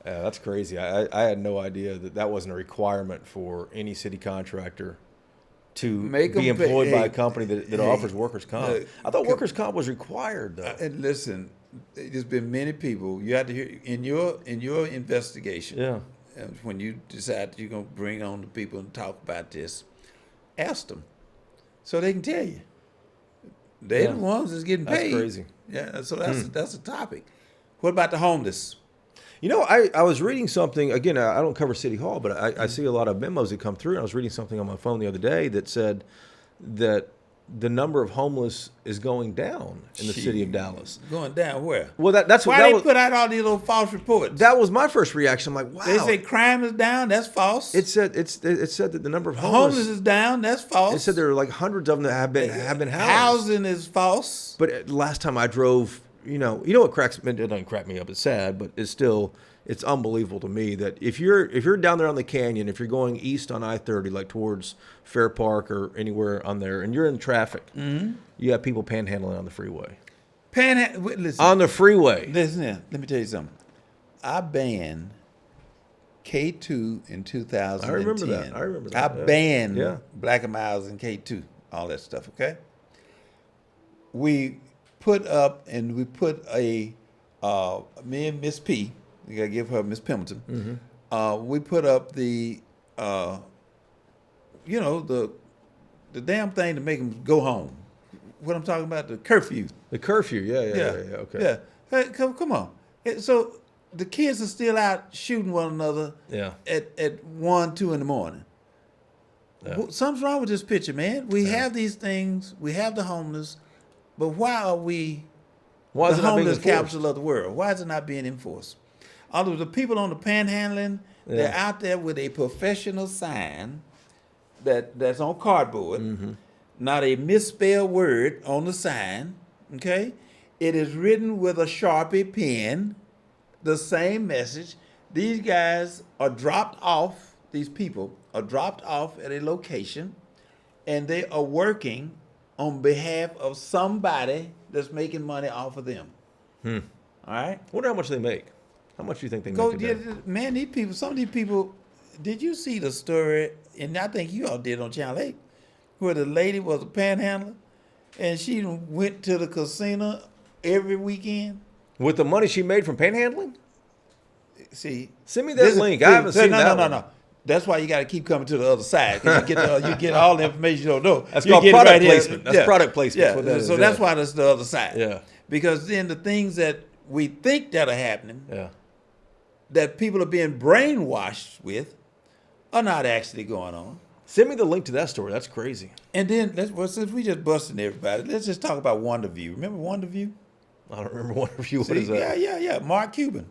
Yeah, that's crazy. I had no idea that wasn't a requirement for any city contractor to be employed by a company that offers workers' comp. I thought workers' comp was required, though. And listen, there's been many people. You have to hear in your investigation. Yeah. When you decide that you're gonna bring on the people and talk about this, ask them, so they can tell you. They're the ones that's getting paid. That's crazy. Yeah. So that's a topic. What about the homeless? You know, I was reading something, again, I don't cover City Hall, but I see a lot of memos that come through, and I was reading something on my phone the other day that said that the number of homeless is going down in the city of Dallas. Going down where? Well, that's why they put out all these little false reports. That was my first reaction. I'm like, wow. They say crime is down. That's false. It said that the number of homeless is down. That's false. It said there are like hundreds of them that have been housed. Housing is false. But last time I drove, you know what cracks me? It doesn't crack me up. It's sad, but it's unbelievable to me that if you're down there on the canyon, if you're going east on I-30, like towards Fair Park or anywhere on there, and you're in traffic, you have people panhandling on the freeway. Listen, on the freeway. Listen, let me tell you something. I banned K2 in 2010. I remember that. I banned Black and Miles in K2, all that stuff. Okay. We put up and we put me and Miss P. You gotta give her Miss Pimpleton. We put up the damn thing to make them go home. What I'm talking about, the curfew. The curfew, yeah. Okay. Yeah. Hey, come on. So the kids are still out shooting one another. Yeah. At 1, 2 in the morning. Yeah. Something's wrong with this picture, man. We have these things. We have the homeless, but why are we Why is the it not being homeless enforced? capital of the world. Why is it not being enforced? All of the people on the panhandling, they're out there with a professional sign that's on cardboard, not a misspelled word on the sign, okay? It is written with a Sharpie pen, the same message. These guys are dropped off, these people are dropped off at a location, and they are working on behalf of somebody that's making money off of them. All right? I wonder how much they make. How much do you think they Go make a day? man, these people, some of these people, did you see the story, and I think you all did on Channel 8, where the lady was a panhandler, and she went to the casino every weekend? With the money she made from panhandling? See, Send me that link. I haven't seen that one. No. That's why you got to keep coming to the other side. 'Cause you get all the information you don't know. That's You called get it product right here. placement. That's product placement. Yeah. What that is, So that's why that's the other side. Yeah. Because then the things that we think that are happening, Yeah. that people are being brainwashed with, are not actually going on. Send me the link to that story. That's crazy. And then since we just busting everybody, let's just talk about Wonderview. Remember Wonderview? I don't remember Wonderview. What is that? Yeah. Mark Cuban.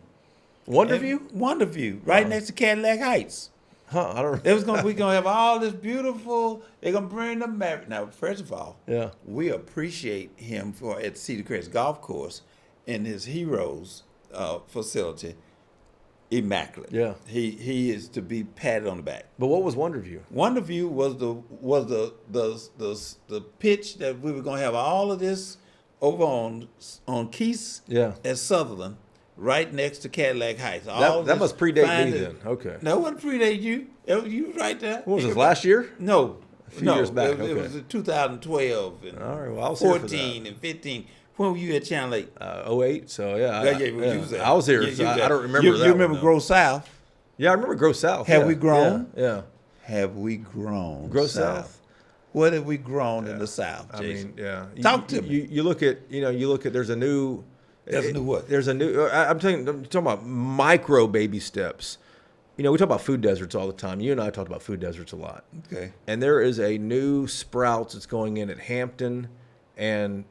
Wonderview? Wonderview, right next to Cadillac Heights. Huh? I don't. We're gonna have all this beautiful. They're gonna bring them back. Now, first of all, Yeah. we appreciate him for at Cedar Crest Golf Course in his Heroes facility. Immaculate. Yeah. He is to be patted on the back. But what was Wonderview? Wonderview was the pitch that we were gonna have all of this over on Keys at Sutherland, right next to Cadillac Heights. That must predate me then. Okay. No, it wouldn't predate you. You was right there. What was this, last year? No. A few years back, It okay. was in 2012 and All right, well, I was here for 14 and 15. When were you at Channel 8? 08, so yeah. You was there. I was here, Yeah, so you was there. I don't remember You that remember one, though. Grow South? Yeah, I remember Grow South. Have yeah, we grown? Yeah. Have we grown? Grow South. What have we grown in the South, I Jason? mean, yeah. Talk to me. You look at, there's a new. There's a new what? There's a new. I'm talking about micro baby steps. We talk about food deserts all the time. You and I talked about food deserts a lot. Okay. And there is a new Sprouts that's going in at Hampton and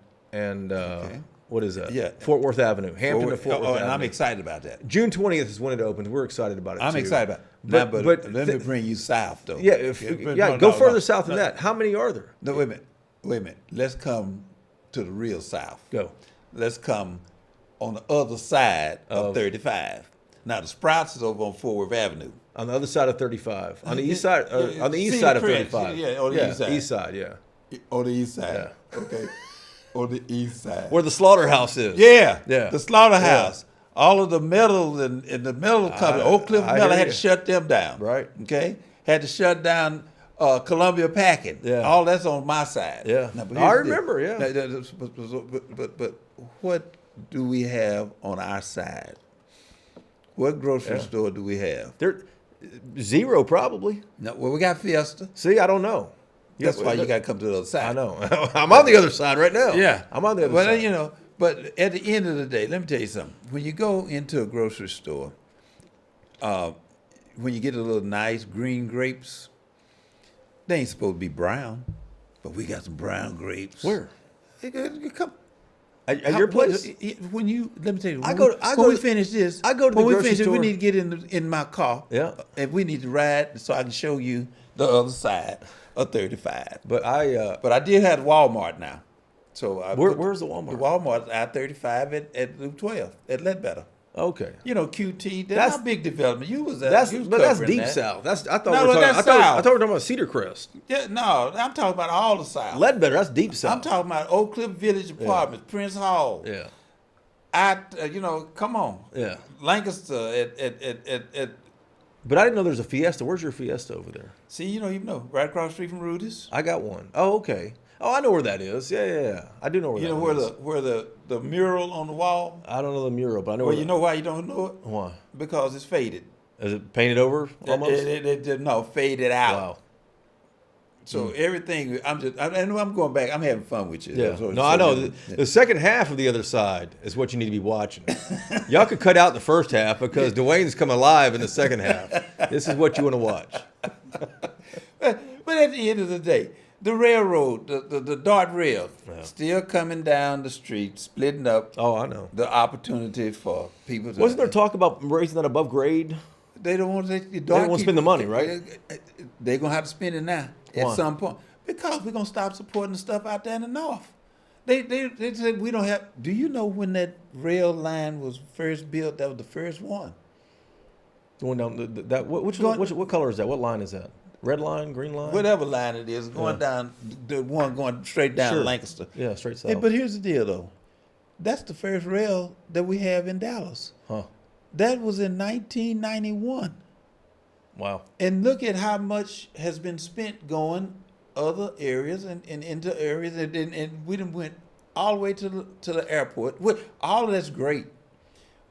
what is that? Yeah. Fort Worth Avenue. Hampton to Fort Worth and Avenue. I'm excited about that. June 20th is when it opens. We're excited about it. I'm too. excited about it. But Let me bring you south, though. Yeah, go further south than that. How many are there? No, wait a minute. Let's come to the real south. Go. Let's come on the other side of 35. Now, the Sprouts is over on Fort Worth Avenue. On the other side of 35. On the east side. Yeah, On the east Cedar side of Crest. 35. Yeah, on the east side. East side. Yeah. On the east side. Okay. On the east side. Where the slaughterhouse is. Yeah. Yeah. The slaughterhouse. All of the metal and the metal company, Oak Cliff I Metal hear had you. to shut them down. Right. Okay. Had to shut down Columbia Packing. Yeah. All that's on my side. Yeah. Now, but I here's the remember, deal. yeah. Now, but what do we have on our side? What grocery store do we have? There, zero probably. No, well, we got Fiesta. See, I don't know. That's why you got to come to the other side. I know. I'm on the other side right now. Yeah. I'm on the other Well, side. but at the end of the day, let me tell you something. When you go into a grocery store, when you get a little nice green grapes, they ain't supposed to be brown, but we got some brown grapes. Where? Come. At your place? When you let me tell you, when we finish this, I go to the when we grocery finish this, we store. need to get in my car. Yeah. And we need to ride so I can show you the other side of 35. But But I did have Walmart now. So Where's the Walmart? The Walmart I-35 at Loop 12 at Ledbetter. Okay. QT. That's That's- not big development. You was That's you was that's covering deep that. south. I thought No, we were no, talking. that's I thought south. we were talking about Cedar Crest. Yeah, no, I'm talking about all the South. Ledbetter. That's deep south. I'm talking about Oak Cliff Village Apartments, Prince Hall. Yeah. Come on. Yeah. Lancaster at But I didn't know there's a Fiesta. Where's your Fiesta over there? see, you know, right across the street from Rudy's. I got one. Oh, okay. Oh, I know where that is. Yeah. I do know where You that know one where is. the mural on the wall? I don't know the mural, but I know Well, where you know why you don't know it? Why? Because it's faded. Is it painted over almost? No, faded out. Wow. So everything, I'm going back. I'm having fun with you. Yeah. So- No, so I know. you- The second half of the other side is what you need to be watching. Y'all could cut out the first half because Dwaine's coming alive in the second half. This is what you want to watch. But at the end of the day, The railroad, the DART rail, still coming down the street, splitting up Oh, I know. the opportunity for people to... Wasn't there talk about raising that above grade? They don't want to... They don't want to spend the money, right? They're going to have to spend it now Why? at some point. Because we're going to stop supporting the stuff out there in the north. They said we don't have... Do you know when that rail line was first built? That was the first one. Going down what color is that? What line is that? Red line, green line? Whatever line it is, going down, the one going straight down Sure. Lancaster. Yeah, straight south. Hey, but here's the deal, though. That's the first rail that we have in Dallas. Huh. That was in 1991. Wow. And look at how much has been spent going other areas and into areas. And we done went all the way to the airport. All of that's great.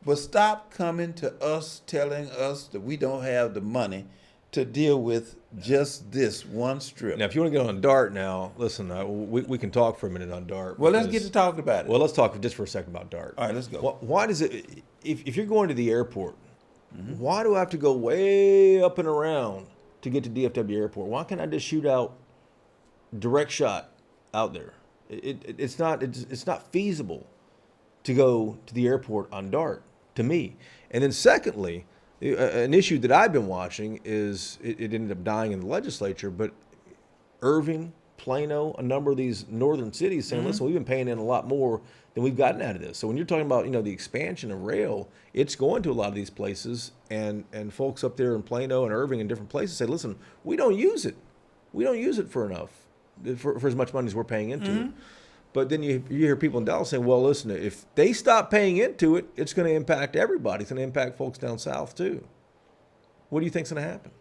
But stop coming to us telling us that we don't have the money to deal with just this one strip. Now, if you want to get on DART now, listen, we can talk for a minute on DART. Well, let's get to talking about it. Well, let's talk just for a second about DART. All right, let's go. Why does it, if you're going to the airport, why do I have to go way up and around to get to DFW airport? Why can't I just shoot out direct shot out there? It's not feasible to go to the airport on DART, to me. And then secondly, an issue that I've been watching is it ended up dying in the legislature, but Irving, Plano, a number of these northern cities saying, listen, we've been paying in a lot more than we've gotten out of this. So when you're talking about, the expansion of rail, it's going to a lot of these places, and folks up there in Plano and Irving and different places say, listen, we don't use it. We don't use it for enough, for as much money as we're paying into it. But then you hear people in Dallas saying, well, listen, if they stop paying into it, it's going to impact everybody. It's going to impact folks down south, too. What do you think's going to happen?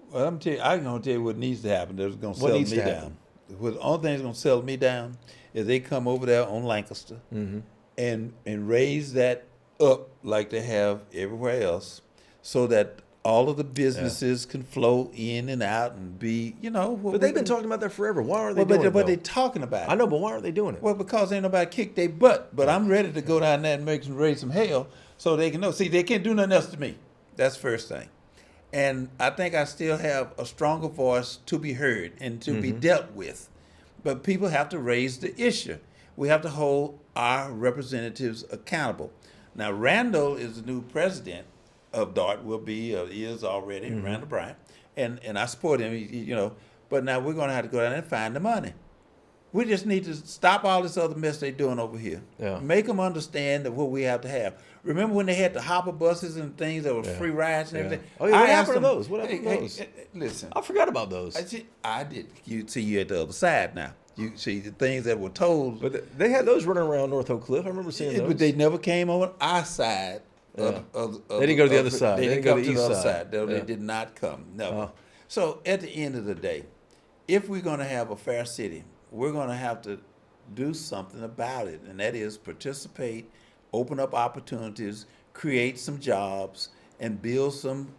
Well, I'm going to tell you what needs to happen. That's going to settle me down. The only thing that's going to settle me down is they come over there on Lancaster and raise that up like they have everywhere else, so that all of the businesses can flow in and out and be, But they've been talking about that forever. Why aren't they doing it? But they're talking about it. I know, but why aren't they doing it? Well, because ain't nobody kicked their butt. But I'm ready to go down there and raise some hell so they can know. See, they can't do nothing else to me. That's the first thing. And I think I still have a stronger voice to be heard and to be dealt with. But people have to raise the issue. We have to hold our representatives accountable. Now, Randall is the new president of DART, is already, Randall Bryant, and I support him, but now we're going to have to go down and find the money. We just need to stop all this other mess they're doing over here. Yeah. Make them understand that what we have to have. Remember when they had the hopper buses and things that were free rides and everything? Oh, yeah, what happened to those? What happened to those? Listen. I forgot about those. I did. You see, you at the other side now. You see the things that were told. But they had those running around North Oak Cliff. I remember seeing those. But they never came on our side. They didn't go to the other side. They didn't come to the other side. Yeah. They did not come. Never. So at the end of the day, if we're going to have a fair city, we're going to have to do something about it, and that is participate, open up opportunities, create some jobs, and build some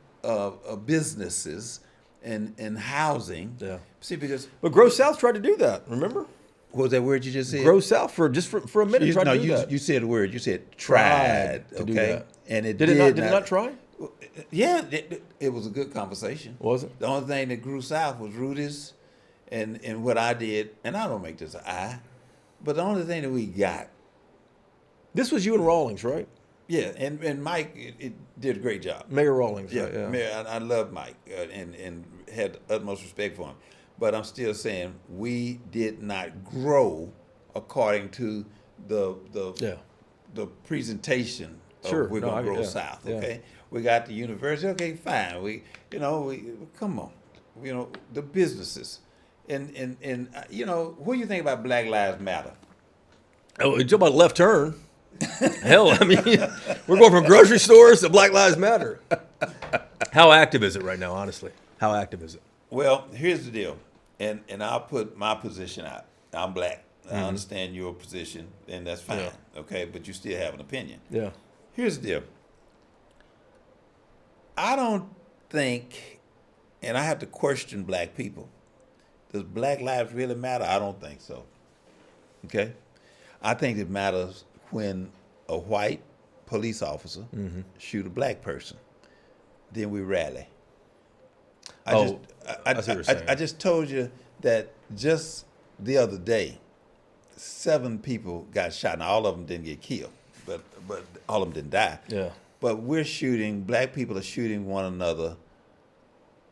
businesses and housing. Yeah. See, But Grow South tried to do that. Remember? What was that word you just said? Grow South for a minute. Tried to do that. You said a word. You said tried. to do Okay, that. and it Did it not try? Yeah, it was a good conversation. Was it? The only thing that grew south was Rudy's and what I did, and I don't make this an I, but the only thing that we got. This was you and Rawlings, right? Yeah, and Mike it did a great job. Mayor Rawlings, Yeah, right? Yeah. Mayor, I love Mike and had the utmost respect for him. But I'm still saying we did not grow according to the presentation of we're gonna grow south. Okay, we got the university. Okay, fine. We come on. The businesses and what do you think about Black Lives Matter? Oh, you're talking about left turn. Hell, I mean, we're going from grocery stores to Black Lives Matter. How active is it right now, honestly? How active is it? Well, here's the deal, and I'll put my position out. I'm black. I understand your position, and that's fine. Yeah. Okay, but you still have an opinion. Yeah. Here's the deal. I don't think, and I have to question black people. Does Black lives really matter? I don't think so. Okay? I think it matters when a white police officer shoot a black person. Then we rally. I just told you that just the other day, 7 people got shot. Now, all of them didn't get killed, but all of them didn't die. Yeah. But black people are shooting one another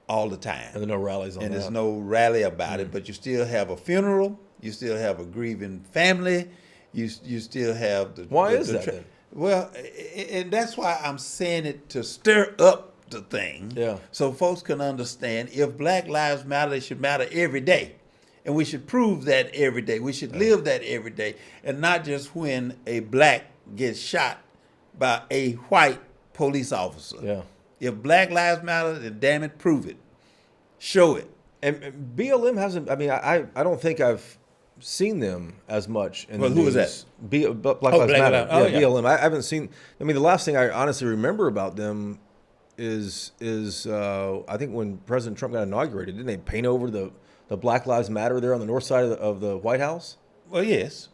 all the time. And there are no rallies on and that. there's no rally about it, but you still have a funeral, you still have a grieving family, you still have the. Why is that then? Well, and that's why I'm saying it to stir up the thing, Yeah. so folks can understand if Black Lives Matter, they should matter every day. And we should prove that every day. We should live that every day, and not just when a black gets shot by a white police officer. Yeah. If Black Lives Matter, then damn it, prove it. Show it. And BLM hasn't. I mean, I don't think I've seen them as much. In Well, the who was news. that? Black Oh, Lives Black Matter. Lives- oh, yeah. BLM. I haven't seen. I mean, the last thing I honestly remember about them is I think when President Trump got inaugurated, didn't they paint over the Black Lives Matter there on the north side of the White House? Well, yes.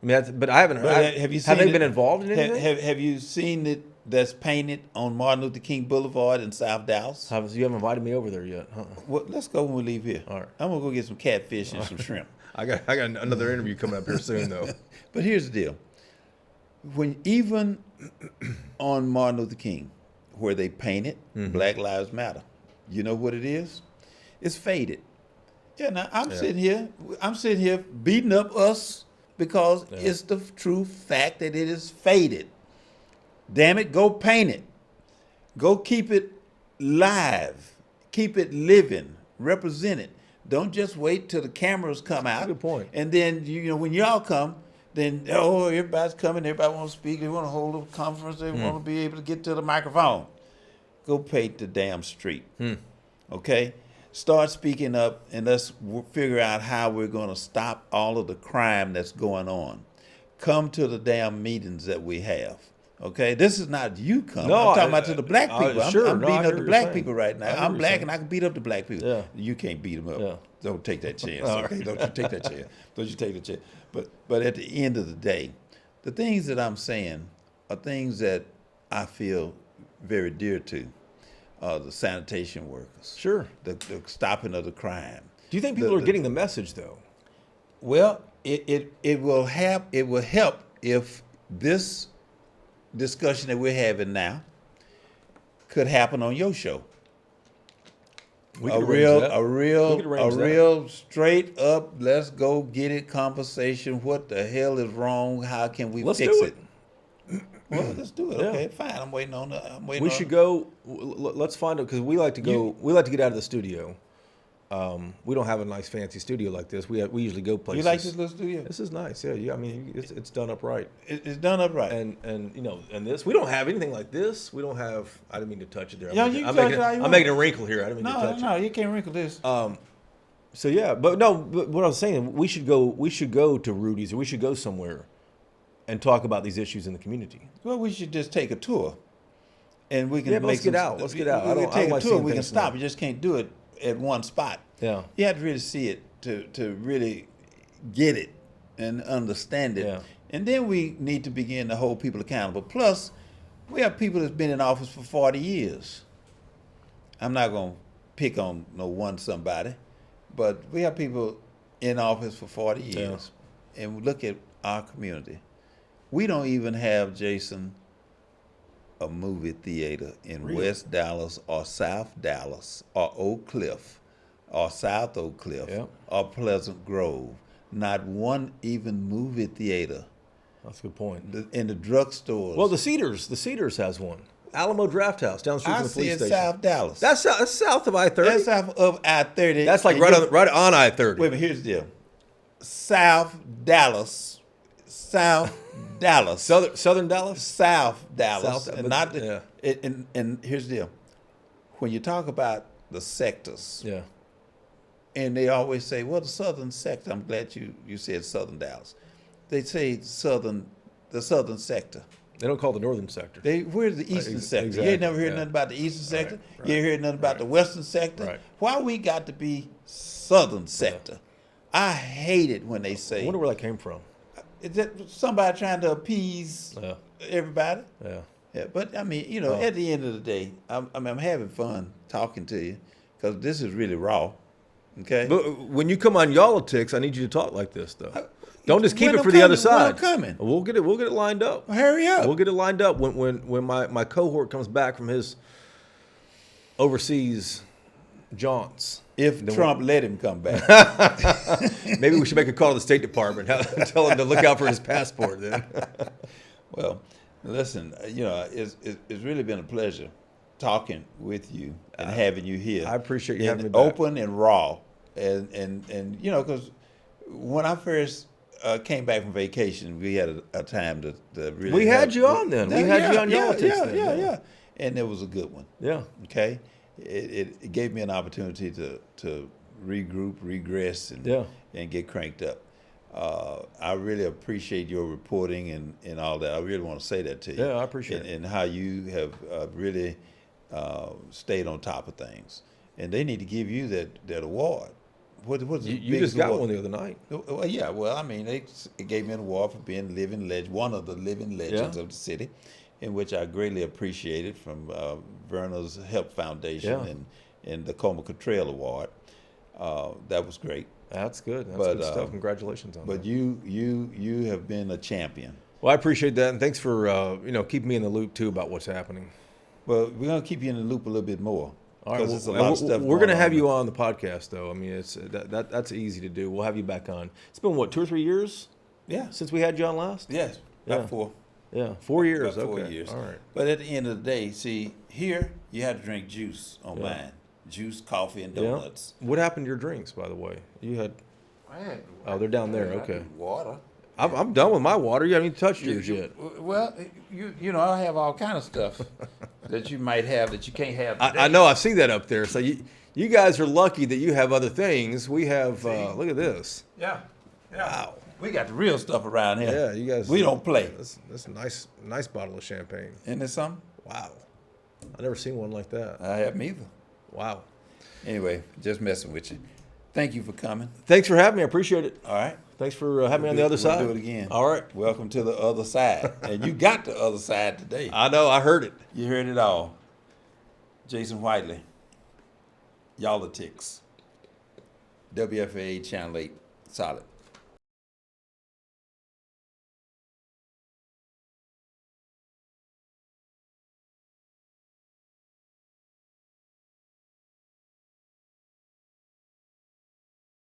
I mean, but I haven't heard. But have you seen have they it? been involved in anything? Have you seen it that's painted on Martin Luther King Boulevard in South Dallas? You haven't invited me over there yet. Well, let's go when we leave here. All right. I'm gonna go get some catfish and some shrimp. I got another interview coming up here soon though. But here's the deal. When even on Martin Luther King, where they painted Black Lives Matter, you know what it is? It's faded. Yeah, now I'm sitting here beating up us because it's the true fact that it is faded. Damn it, go paint it. Go keep it live. Keep it living. Represent it. Don't just wait till the cameras come out. Good point. And then when y'all come, then everybody's coming, everybody wants to speak, they want to hold a conference, they want to be able to get to the microphone. Go paint the damn street. Okay? Start speaking up, and let's figure out how we're going to stop all of the crime that's going on. Come to the damn meetings that we have. Okay, this is not you coming. No, I'm talking about to the black people. I'm beating up the black people right now. I'm black and I can beat up the black people. Yeah. You can't beat them up. Yeah. Don't take that chance. Okay, don't you take that chance. Don't you take that chance. But at the end of the day, the things that I'm saying are things that I feel very dear to. The sanitation workers. Sure. The stopping of the crime. Do you think people are getting the message though? Well, it will help if this discussion that we're having now could happen on your show. We could arrange that. A We could arrange that. real straight up, let's go get it conversation. What the hell is wrong? How can we Let's fix do it? Well, let's do it. Yeah. Okay, fine. I'm waiting on the. We should go. Let's find out because we like to go. We like to get out of the studio. We don't have a nice fancy studio like this. We usually go places. You like this little studio? This is nice. Yeah. I mean, it's done up right. It's done up right. And and this we don't have anything like this. We don't have. I didn't mean to touch it there. Yeah, you touch it how you I'm want. making a wrinkle here. I didn't mean to touch No, it. you can't wrinkle this. So yeah, but what I was saying, we should go to Rudy's or we should go somewhere and talk about these issues in the community. Well, we should just take a tour, and we can. Yeah, but make let's get out. Let's get out. We I can don't take a like tour. seeing We can things stop. from You just can't do it at one spot. Yeah. You have to really see it to really get it and understand it. Yeah. And then we need to begin to hold people accountable. Plus, we have people that's been in office for 40 years. I'm not going to pick on one somebody, but we have people in office for 40 years. And we look at our community. We don't even have, Jason, a movie theater in West Dallas or South Dallas or Oak Cliff or South Oak Cliff or Pleasant Grove. Not one even movie theater. That's a good point. In the drugstores. Well, the Cedars has one. Alamo Draft House down the street I from the see police it station. South Dallas. That's south of I-30. That's south of I-30. That's like And right on I-30. Wait a minute, here's the deal. South Dallas. South Dallas. Southern Dallas? South Dallas. South- and but- not the, yeah. and here's the deal. When you talk about the sectors, Yeah. and they always say, well, the southern sector, I'm glad you said Southern Dallas. They say the southern sector. They don't call it the northern sector. Where's the eastern sector? exactly, You ain't never heard yeah. nothing about the eastern sector. right, You ain't heard nothing about the western sector. Right. Why we got to be southern sector? I hate it when they say, I wonder where that came from. is that somebody trying to appease Yeah. everybody? Yeah. Yeah, but I mean, at the end of the day, I'm having fun talking to you because this is really raw. Okay. But when you come on Yallitics, I need you to talk like this, though. Don't just keep when it I'm for the other coming, when side. I'm coming. We'll get it lined up. Well, hurry up. We'll get it lined up when my cohort comes back from his overseas jaunts. If Trump let him come back. Maybe we should make a call to the State Department. Tell him to look out for his passport then. Well, listen, it's really been a pleasure talking with you and having you here. I appreciate you having me back. Open and raw. And because when I first came back from vacation, we had a time to really. We had you on then. We had you on Yallitics then. Yeah. And it was a good one. Yeah. Okay. It gave me an opportunity to regroup, regress, and get cranked up. I really appreciate your reporting and all that. I really want to say that to you. Yeah, I appreciate it. And how you have really stayed on top of things. And they need to give you that award. What's You just got one the other night. Well, yeah. Well, I mean, it gave me an award for being living legend, one of the living legends of the city, in which I greatly appreciated from Verna's Help Foundation and the Coma Trail Award. That was great. That's good. That's good stuff. Congratulations on that. But you have been a champion. Well, I appreciate that, and thanks for keeping me in the loop too about what's happening. Well, we're gonna keep you in the loop a little bit more. All right, there's a lot of stuff we're going to have on. you on the podcast, though. I mean, it's that's easy to do. We'll have you back on. It's been what, 2 or 3 years? Yeah. Since we had you on last? Yes. About 4. Yeah, 4 years. About 4 okay. years. All right. But at the end of the day, see, here you had to drink juice on mine. Juice, coffee, and donuts. What happened to your drinks, by the way? You had. Oh, they're down there. Okay. Water. I'm done with my water. You haven't even touched yours yet. Well, I have all kind of stuff that you might have that you can't have today. I know. I've seen that up there. So you guys are lucky that you have other things. We have. Look at this. Yeah. Wow. We got the real stuff around here. Yeah, you guys. We don't play. That's a nice bottle of champagne. Isn't it something? Wow. I've never seen one like that. I haven't either. Wow. Anyway, just messing with you. Thank you for coming. Thanks for having me. I appreciate it. All right. Thanks for having me on the other side. We'll do it again. All right. Welcome to the other side. And you got the other side today. I know. I heard it. You heard it all. Jason Whiteley, Yallitics, WFAA Channel 8, solid.